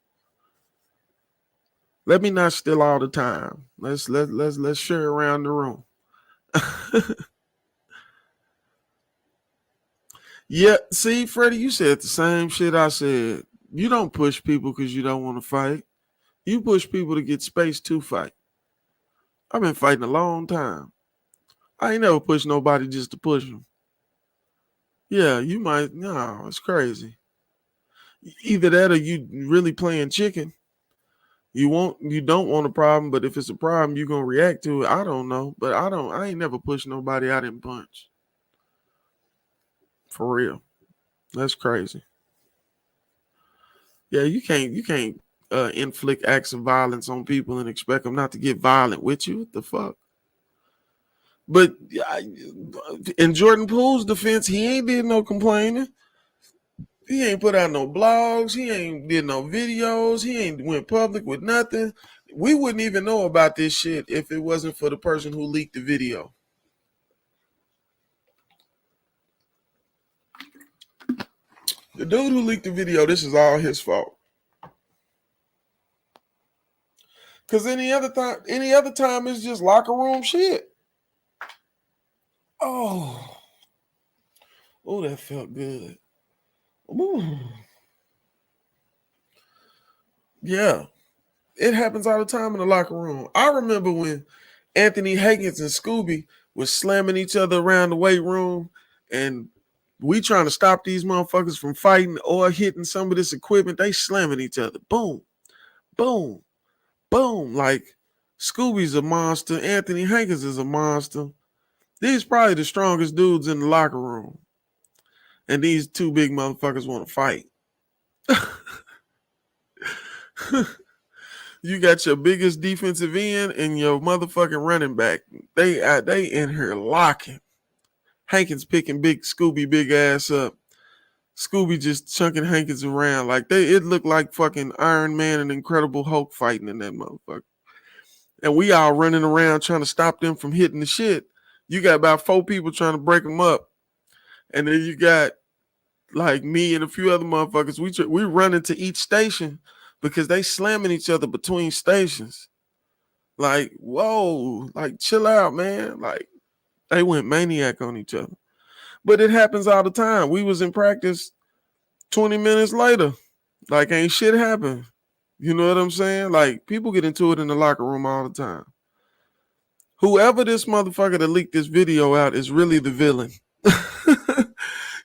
Let me not steal all the time. Let's share around the room. Yeah, see, Freddie, you said the same shit I said. You don't push people because you don't want to fight. You push people to get space to fight. I've been fighting a long time. I ain't never pushed nobody just to push them. Yeah, you might. No, it's crazy. Either that or you really playing chicken. You don't want a problem, but if it's a problem, you're gonna react to it. I don't know, but I ain't never pushed nobody I didn't punch. For real. That's crazy. Yeah, you can't inflict acts of violence on people and expect them not to get violent with you. What the fuck? But in Jordan Poole's defense, he ain't did no complaining. He ain't put out no blogs. He ain't did no videos. He ain't went public with nothing. We wouldn't even know about this shit if it wasn't for the person who leaked the video. The dude who leaked the video, this is all his fault. Cause any other time it's just locker room shit. Oh, that felt good. Ooh. Yeah, it happens all the time in the locker room. I remember when Anthony Higgins and Scooby was slamming each other around the weight room, and we trying to stop these motherfuckers from fighting or hitting some of this equipment. They slamming each other. Boom, boom, boom. Like Scooby's a monster. Anthony Higgins is a monster. These probably the strongest dudes in the locker room. And these two big motherfuckers want to fight. You got your biggest defensive end and your motherfucking running back. They in here locking. Hankins picking big Scooby big ass up. Scooby just chunking Hankins around. Like it looked like fucking Iron Man and Incredible Hulk fighting in that motherfucker. And we all running around trying to stop them from hitting the shit. You got about 4 people trying to break them up. And then you got like me and a few other motherfuckers. We running to each station because they slamming each other between stations. Like, whoa, like chill out, man. Like they went maniac on each other. But it happens all the time. We was in practice 20 minutes later. Like ain't shit happened. You know what I'm saying? Like people get into it in the locker room all the time. Whoever this motherfucker that leaked this video out is really the villain.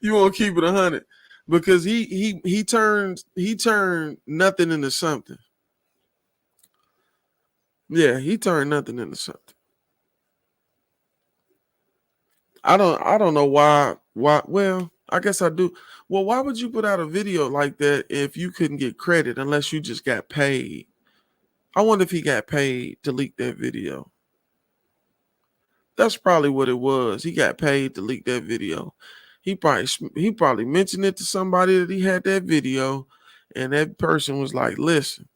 You won't keep it 100 because he turned nothing into something. Yeah, he turned nothing into something. I don't know why. Well, I guess I do. Well, why would you put out a video like that if you couldn't get credit unless you just got paid? I wonder if he got paid to leak that video. That's probably what it was. He got paid to leak that video. He probably mentioned it to somebody that he had that video, and that person was like, listen,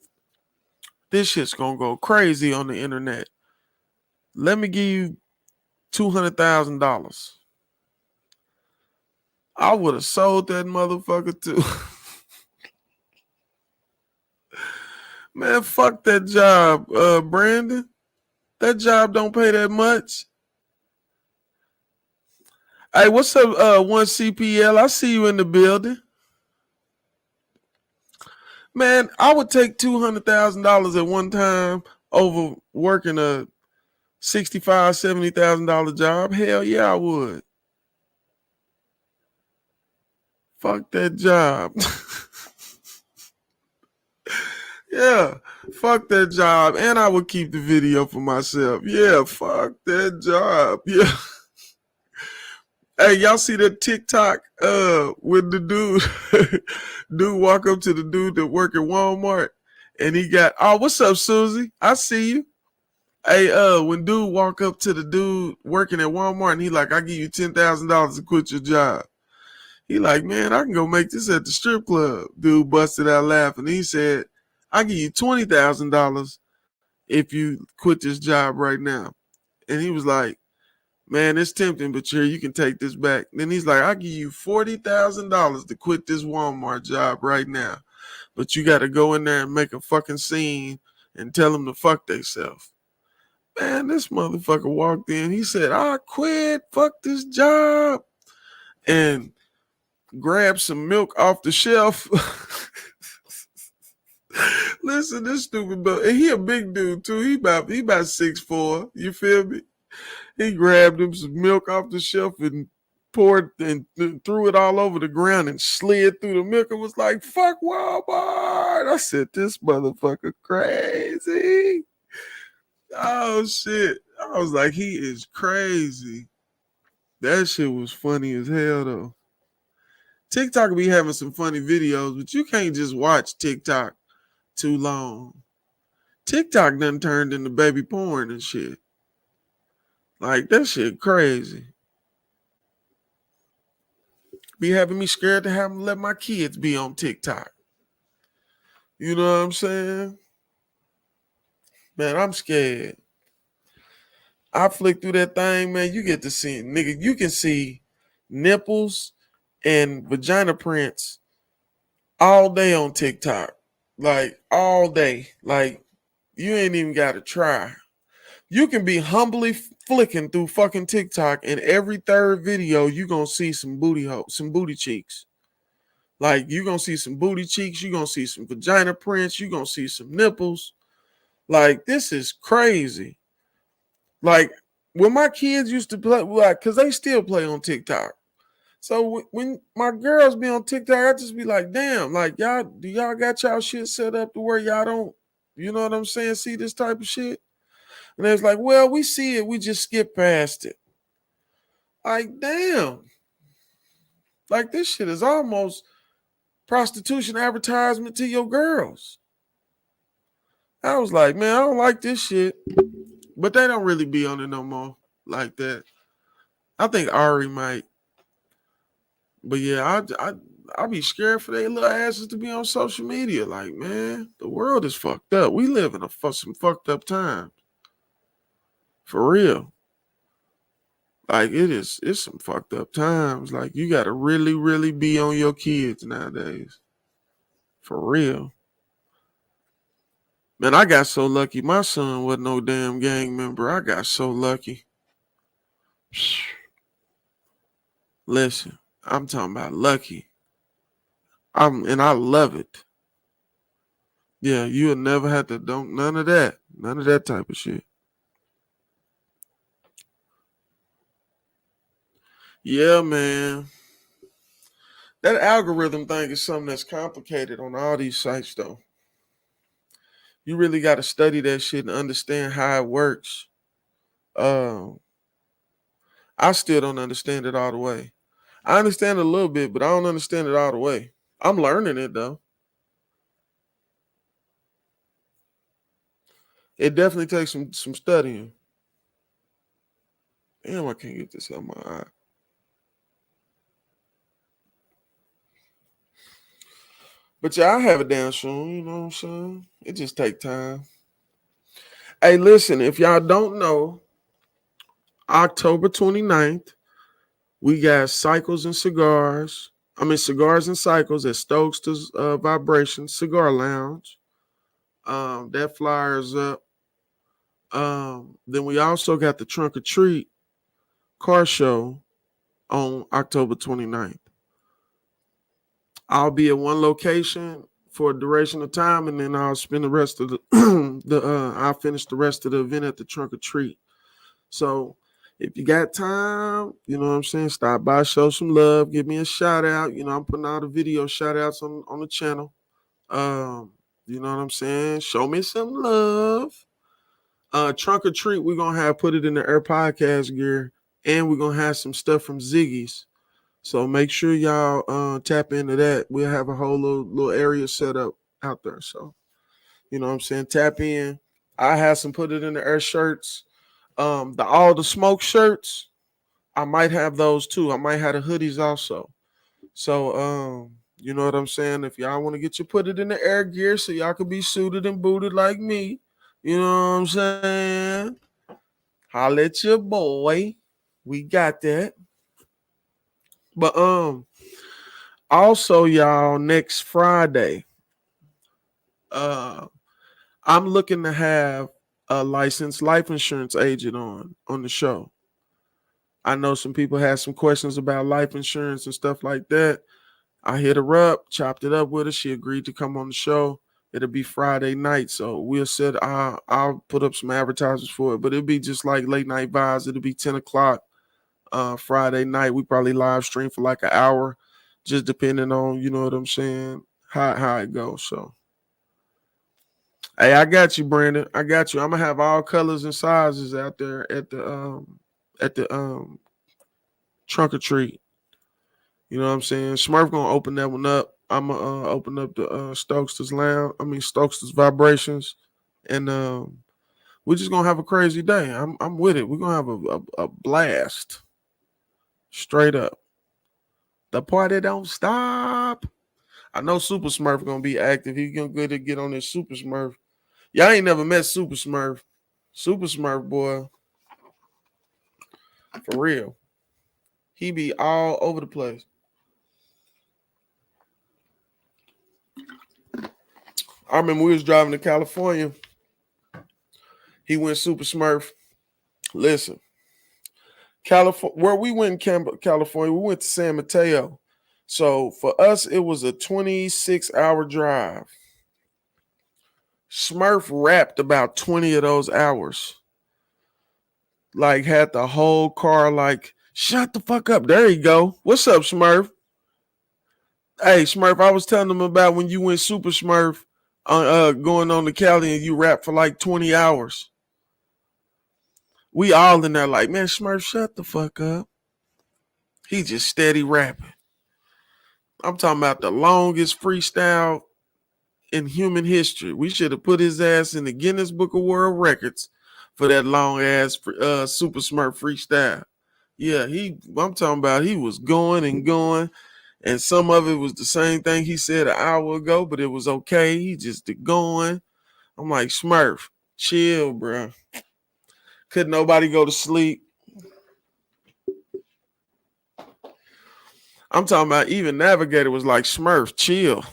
this shit's gonna go crazy on the internet. Let me give you $200,000. I would have sold that motherfucker too. Man, fuck that job, Brandon. That job don't pay that much. Hey, what's up, 1CPL? I see you in the building. Man, I would take $200,000 at one time over working a $65,000, $70,000 job. Hell yeah, I would. Fuck that job. Yeah, fuck that job. And I would keep the video for myself. Yeah, fuck that job. Yeah. Hey, y'all see that TikTok with the dude walk up to the dude that work at Walmart and he got, oh, what's up, Susie? I see you. Hey, when dude walk up to the dude working at Walmart and he like, I give you $10,000 to quit your job. He like, man, I can go make this at the strip club. Dude busted out laughing. He said, I give you $20,000 if you quit this job right now. And he was like, man, it's tempting, but you can take this back. Then he's like, I'll give you $40,000 to quit this Walmart job right now. But you got to go in there and make a fucking scene and tell them to fuck themselves. Man, this motherfucker walked in. He said, I quit. Fuck this job. And grabbed some milk off the shelf. Listen, this stupid but he a big dude too. He about 6'4". You feel me? He grabbed him some milk off the shelf and poured and threw it all over the ground and slid through the milk and was like, fuck Walmart. I said, this motherfucker crazy. Oh shit. I was like, he is crazy. That shit was funny as hell though. TikTok will be having some funny videos, but you can't just watch TikTok too long. TikTok done turned into baby porn and shit. Like that shit crazy. Be having me scared to have let my kids be on TikTok. You know what I'm saying? Man, I'm scared. I flick through that thing, man. You get to see, nigga. You can see nipples and vagina prints all day on TikTok. Like all day. Like you ain't even got to try. You can be humbly flicking through fucking TikTok, and every third video you gonna see some some booty cheeks. Like you gonna see some booty cheeks. You gonna see some vagina prints. You gonna see some nipples. Like this is crazy. Like when my kids used to play, like, cause they still play on TikTok. So when my girls be on TikTok, I just be like, damn, like y'all, do y'all got y'all shit set up to where y'all don't, you know what I'm saying, see this type of shit? And it's like, well, we see it, we just skip past it. Like, damn. Like this shit is almost prostitution advertisement to your girls. I was like, man, I don't like this shit. But they don't really be on it no more like that. I think Ari might. But yeah, I be scared for their little asses to be on social media. Like, man, the world is fucked up. We live in some fucked up times. For real. Like it's some fucked up times. Like you gotta really, really be on your kids nowadays. For real. Man, I got so lucky. My son wasn't no damn gang member. I got so lucky. Listen, I'm talking about lucky. And I love it. Yeah, you'll never have to none of that type of shit. Yeah, man. That algorithm thing is something that's complicated on all these sites, though. You really got to study that shit and understand how it works. I still don't understand it all the way. I understand it a little bit, but I don't understand it all the way. I'm learning it, though. It definitely takes some studying. Damn, I can't get this out of my eye. But yeah, I have it down soon, you know what I'm saying? It just take time. Hey, listen, if y'all don't know, October 29th, we got Cycles and Cigars. Cigars and Cycles at Stokes' Vibration Cigar Lounge. That flyer's up. Then we also got the Trunk or Treat car show on October 29th. I'll be at one location for a duration of time, and then I'll spend the rest of I'll finish the rest of the event at the Trunk or Treat. So if you got time, you know what I'm saying, stop by, show some love, give me a shout out. You know, I'm putting out a video shout outs on the channel. You know what I'm saying? Show me some love. Trunk or Treat, we're gonna have Put It in the Air podcast gear, and we're gonna have some stuff from Ziggy's. So make sure y'all tap into that. We'll have a whole little area set up out there. So, you know what I'm saying? Tap in. I have some Put It in the Air shirts. All the smoke shirts, I might have those too. I might have the hoodies also. So, you know what I'm saying? If y'all want to get your Put It in the Air gear so y'all can be suited and booted like me, you know what I'm saying? Holla at your boy. We got that. But also, y'all, next Friday, I'm looking to have a licensed life insurance agent on the show. I know some people had some questions about life insurance and stuff like that. I hit her up, chopped it up with her. She agreed to come on the show. It'll be Friday night, so we'll set. I'll put up some advertisements for it, but it'll be just like late night vibes. It'll be 10 o'clock Friday night. We probably live stream for like an hour, just depending on, you know what I'm saying, how it goes. So, hey, I got you, Brandon. I got you. I'm gonna have all colors and sizes out there at the Trunk or Treat. You know what I'm saying? Smurf gonna open that one up. I'm gonna open up the Stokes' Lounge. Stokes' Vibrations, and we're just gonna have a crazy day. I'm with it. We're gonna have a blast, straight up. The party don't stop. I know Super Smurf gonna be active. He's gonna good to get on this Super Smurf. Y'all ain't never met Super Smurf. Super Smurf, boy. For real. He be all over the place. I remember we was driving to California. He went Super Smurf. Listen, California, where we went in California, we went to San Mateo. So for us, it was a 26-hour drive. Smurf rapped about 20 of those hours. Like, had the whole car like, shut the fuck up. There you go. What's up, Smurf? Hey, Smurf, I was telling them about when you went Super Smurf going on to Cali and you rapped for like 20 hours. We all in there like, man, Smurf, shut the fuck up. He just steady rapping. I'm talking about the longest freestyle in human history. We should have put his ass in the Guinness Book of World Records for that long ass Super Smurf freestyle. Yeah, I'm talking about he was going and going, and some of it was the same thing he said an hour ago, but it was okay. He just going. I'm like, Smurf, chill, bro. Couldn't nobody go to sleep. I'm talking about even Navigator was like, Smurf, chill.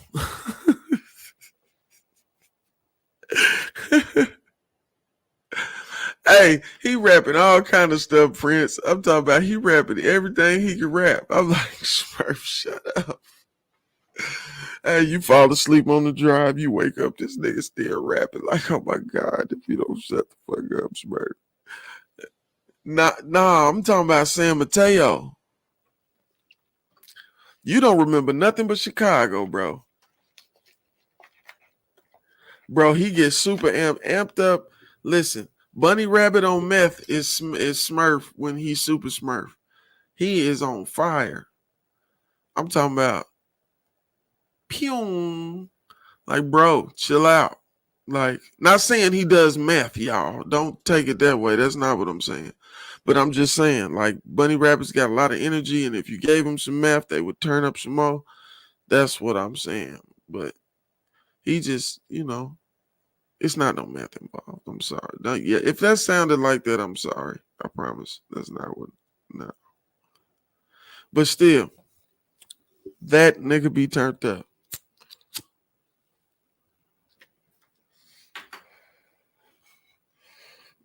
Hey, he rapping all kind of stuff, Prince. I'm talking about he rapping everything he can rap. I'm like, Smurf, shut up. Hey, you fall asleep on the drive, you wake up, this nigga still rapping. Like, oh my God, if you don't shut the fuck up, Smurf. Nah, I'm talking about San Mateo. You don't remember nothing but Chicago, bro. Bro, he gets super amped up. Listen, Bunny Rabbit on meth is Smurf when he's Super Smurf. He is on fire. I'm talking about pew. Like, bro, chill out. Like, not saying he does meth, y'all. Don't take it that way. That's not what I'm saying. But I'm just saying, like, Bunny Rabbit's got a lot of energy, and if you gave him some meth, they would turn up some more. That's what I'm saying. But he just, it's not no meth involved. I'm sorry. Yeah, if that sounded like that, I'm sorry. I promise. That's not what. No. But still, that nigga be turned up.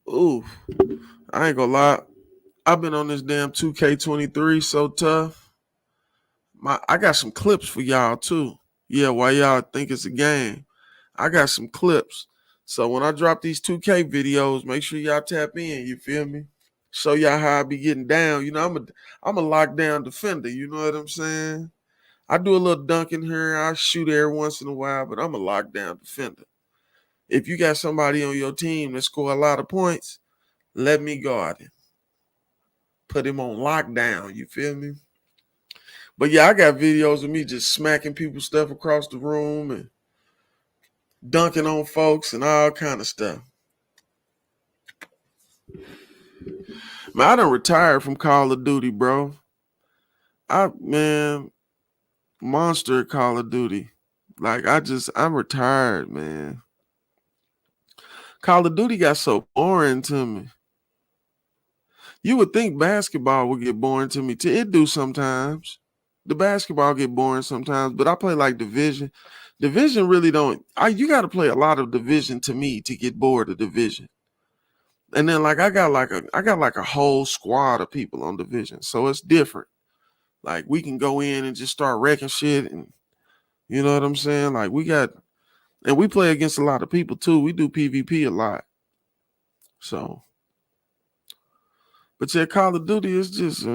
Ooh, I ain't gonna lie. I've been on this damn 2K23 so tough. I got some clips for y'all too. Yeah, while y'all think it's a game, I got some clips. So when I drop these 2K videos, make sure y'all tap in. You feel me? Show y'all how I be getting down. I'm a lockdown defender. You know what I'm saying? I do a little dunking here. I shoot every once in a while, but I'm a lockdown defender. If you got somebody on your team that score a lot of points, let me guard him. Put him on lockdown. You feel me? But yeah, I got videos of me just smacking people's stuff across the room and dunking on folks and all kind of stuff. Man, I done retired from Call of Duty, bro. Monster Call of Duty. Like, I'm retired, man. Call of Duty got so boring to me. You would think basketball would get boring to me too. It do sometimes. The basketball get boring sometimes, but I play like Division. Division really don't. You got to play a lot of Division to me to get bored of Division. And then like I got like a whole squad of people on Division, so it's different. Like we can go in and just start wrecking shit, and you know what I'm saying. Like we play against a lot of people too. We do PvP a lot. So, but yeah, Call of Duty is just.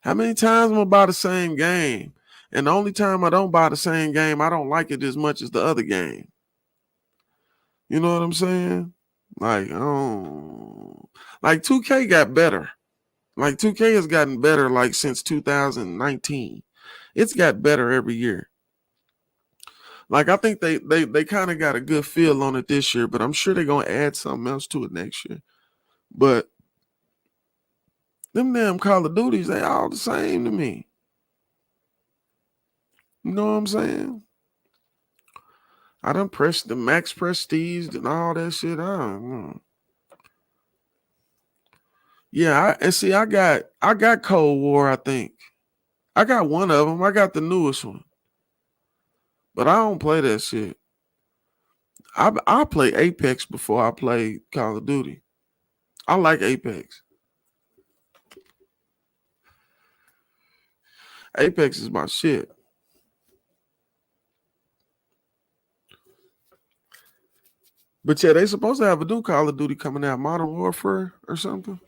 How many times am I buy the same game? And the only time I don't buy the same game, I don't like it as much as the other game. You know what I'm saying? Like, like 2K got better. Like 2K has gotten better like since 2019. It's got better every year. Like I think they kind of got a good feel on it this year, but I'm sure they're gonna add something else to it next year. But Them damn Call of Duties, they all the same to me. You know what I'm saying? I done pressed the Max Prestige and all that shit. I don't know. Yeah, I got Cold War, I think. I got one of them. I got the newest one. But I don't play that shit. I play Apex before I play Call of Duty. I like Apex. Apex is my shit. But yeah, they supposed to have a new Call of Duty coming out, Modern Warfare or something.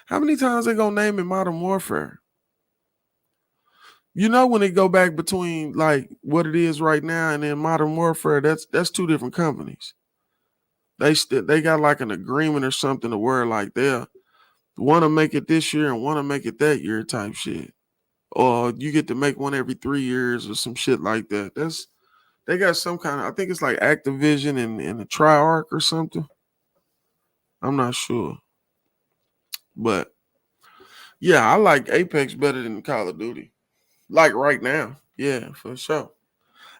How many times they gonna name it Modern Warfare? You know, when they go back between like what it is right now and then Modern Warfare, that's two different companies. They got like an agreement or something to where like they'll want to make it this year and want to make it that year type shit. Or you get to make one every 3 years or some shit like that. They got some kind of, I think it's like Activision and a Triarch or something. I'm not sure. But yeah, I like Apex better than Call of Duty. Like right now. Yeah, for sure.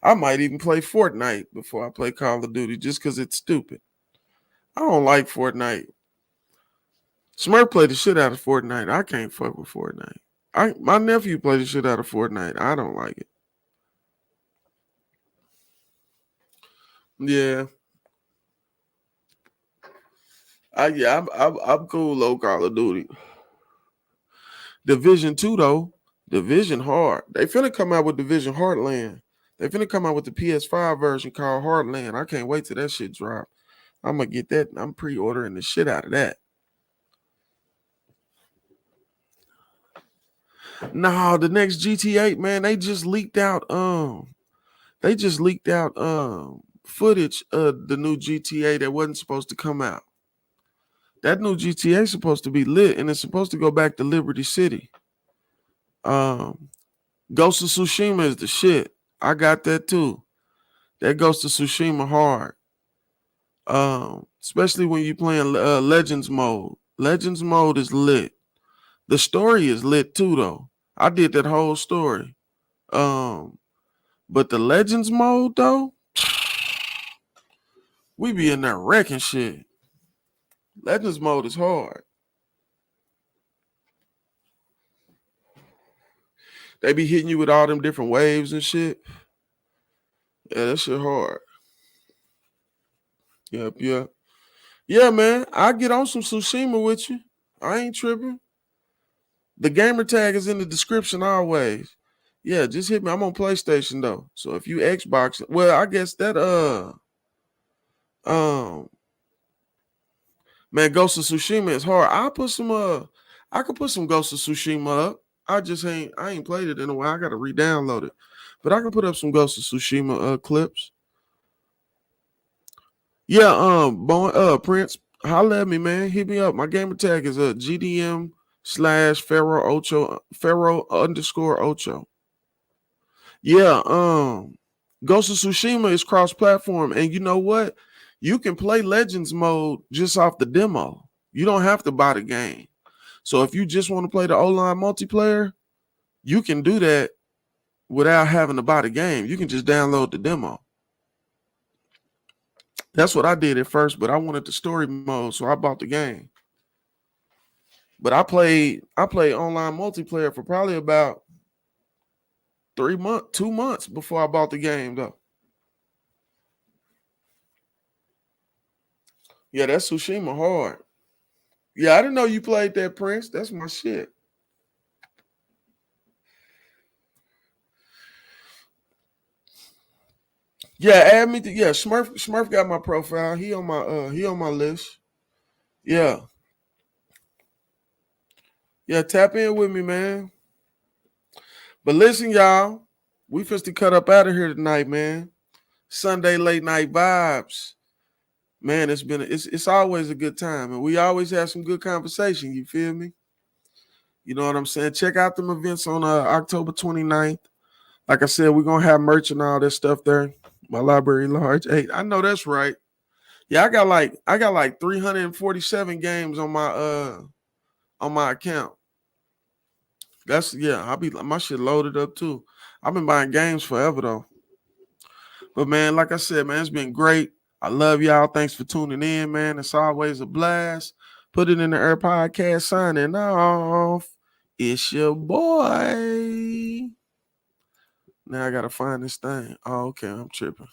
I might even play Fortnite before I play Call of Duty just because it's stupid. I don't like Fortnite. Smurf played the shit out of Fortnite. I can't fuck with Fortnite. My nephew played the shit out of Fortnite. I don't like it. Yeah. I'm cool low Call of Duty. Division 2 though, Division hard. They finna come out with Division Heartland. They finna come out with the PS5 version called Heartland. I can't wait till that shit drop. I'm gonna get that. I'm pre-ordering the shit out of that. No, the next GTA, man, they just leaked out footage of the new GTA that wasn't supposed to come out. That new GTA is supposed to be lit, and it's supposed to go back to Liberty City. Ghost of Tsushima is the shit. I got that too. That Ghost of Tsushima hard. Especially when you're playing Legends mode. Legends mode is lit. The story is lit too, though. I did that whole story. But the Legends mode, though, we be in there wrecking shit. Legends mode is hard. They be hitting you with all them different waves and shit. Yeah, that shit hard. Yep. Yeah, man. I get on some Tsushima with you. I ain't tripping. The gamer tag is in the description always. Yeah, just hit me. I'm on PlayStation though. So if you Xbox, well, I guess that man, Ghost of Tsushima is hard. I could put some Ghost of Tsushima up. I ain't played it in a while. I gotta re-download it. But I can put up some Ghost of Tsushima clips. Yeah, Prince, holla at me, man. Hit me up. My gamer tag is GDM /Pharaoh_Ocho. Yeah, Ghost of Tsushima is cross-platform, and you know what? You can play Legends mode just off the demo. You don't have to buy the game. So if you just want to play the online multiplayer, you can do that without having to buy the game. You can just download the demo. That's what I did at first, but I wanted the story mode, so I bought the game. But I played online multiplayer for probably about 2 months before I bought the game, though. Yeah, that's Tsushima hard. Yeah, I didn't know you played that, Prince. That's my shit. Yeah, add me to Smurf got my profile. He on my list. Yeah. Yeah, tap in with me, man. But listen, y'all, we finna cut up out of here tonight, man. Sunday late night vibes. Man, it's always a good time, and we always have some good conversation. You feel me? You know what I'm saying? Check out them events on October 29th. Like I said, we're gonna have merch and all that stuff there. My library large. Hey, I know that's right. Yeah, I got like 347 games on on my account. That's I'll be my shit loaded up too. I've been buying games forever though. But man, like I said, man, it's been great. I love y'all. Thanks for tuning in, man. It's always a blast. Put it in the Air Podcast, signing off. It's your boy. Now I gotta find this thing. Oh, okay, I'm tripping.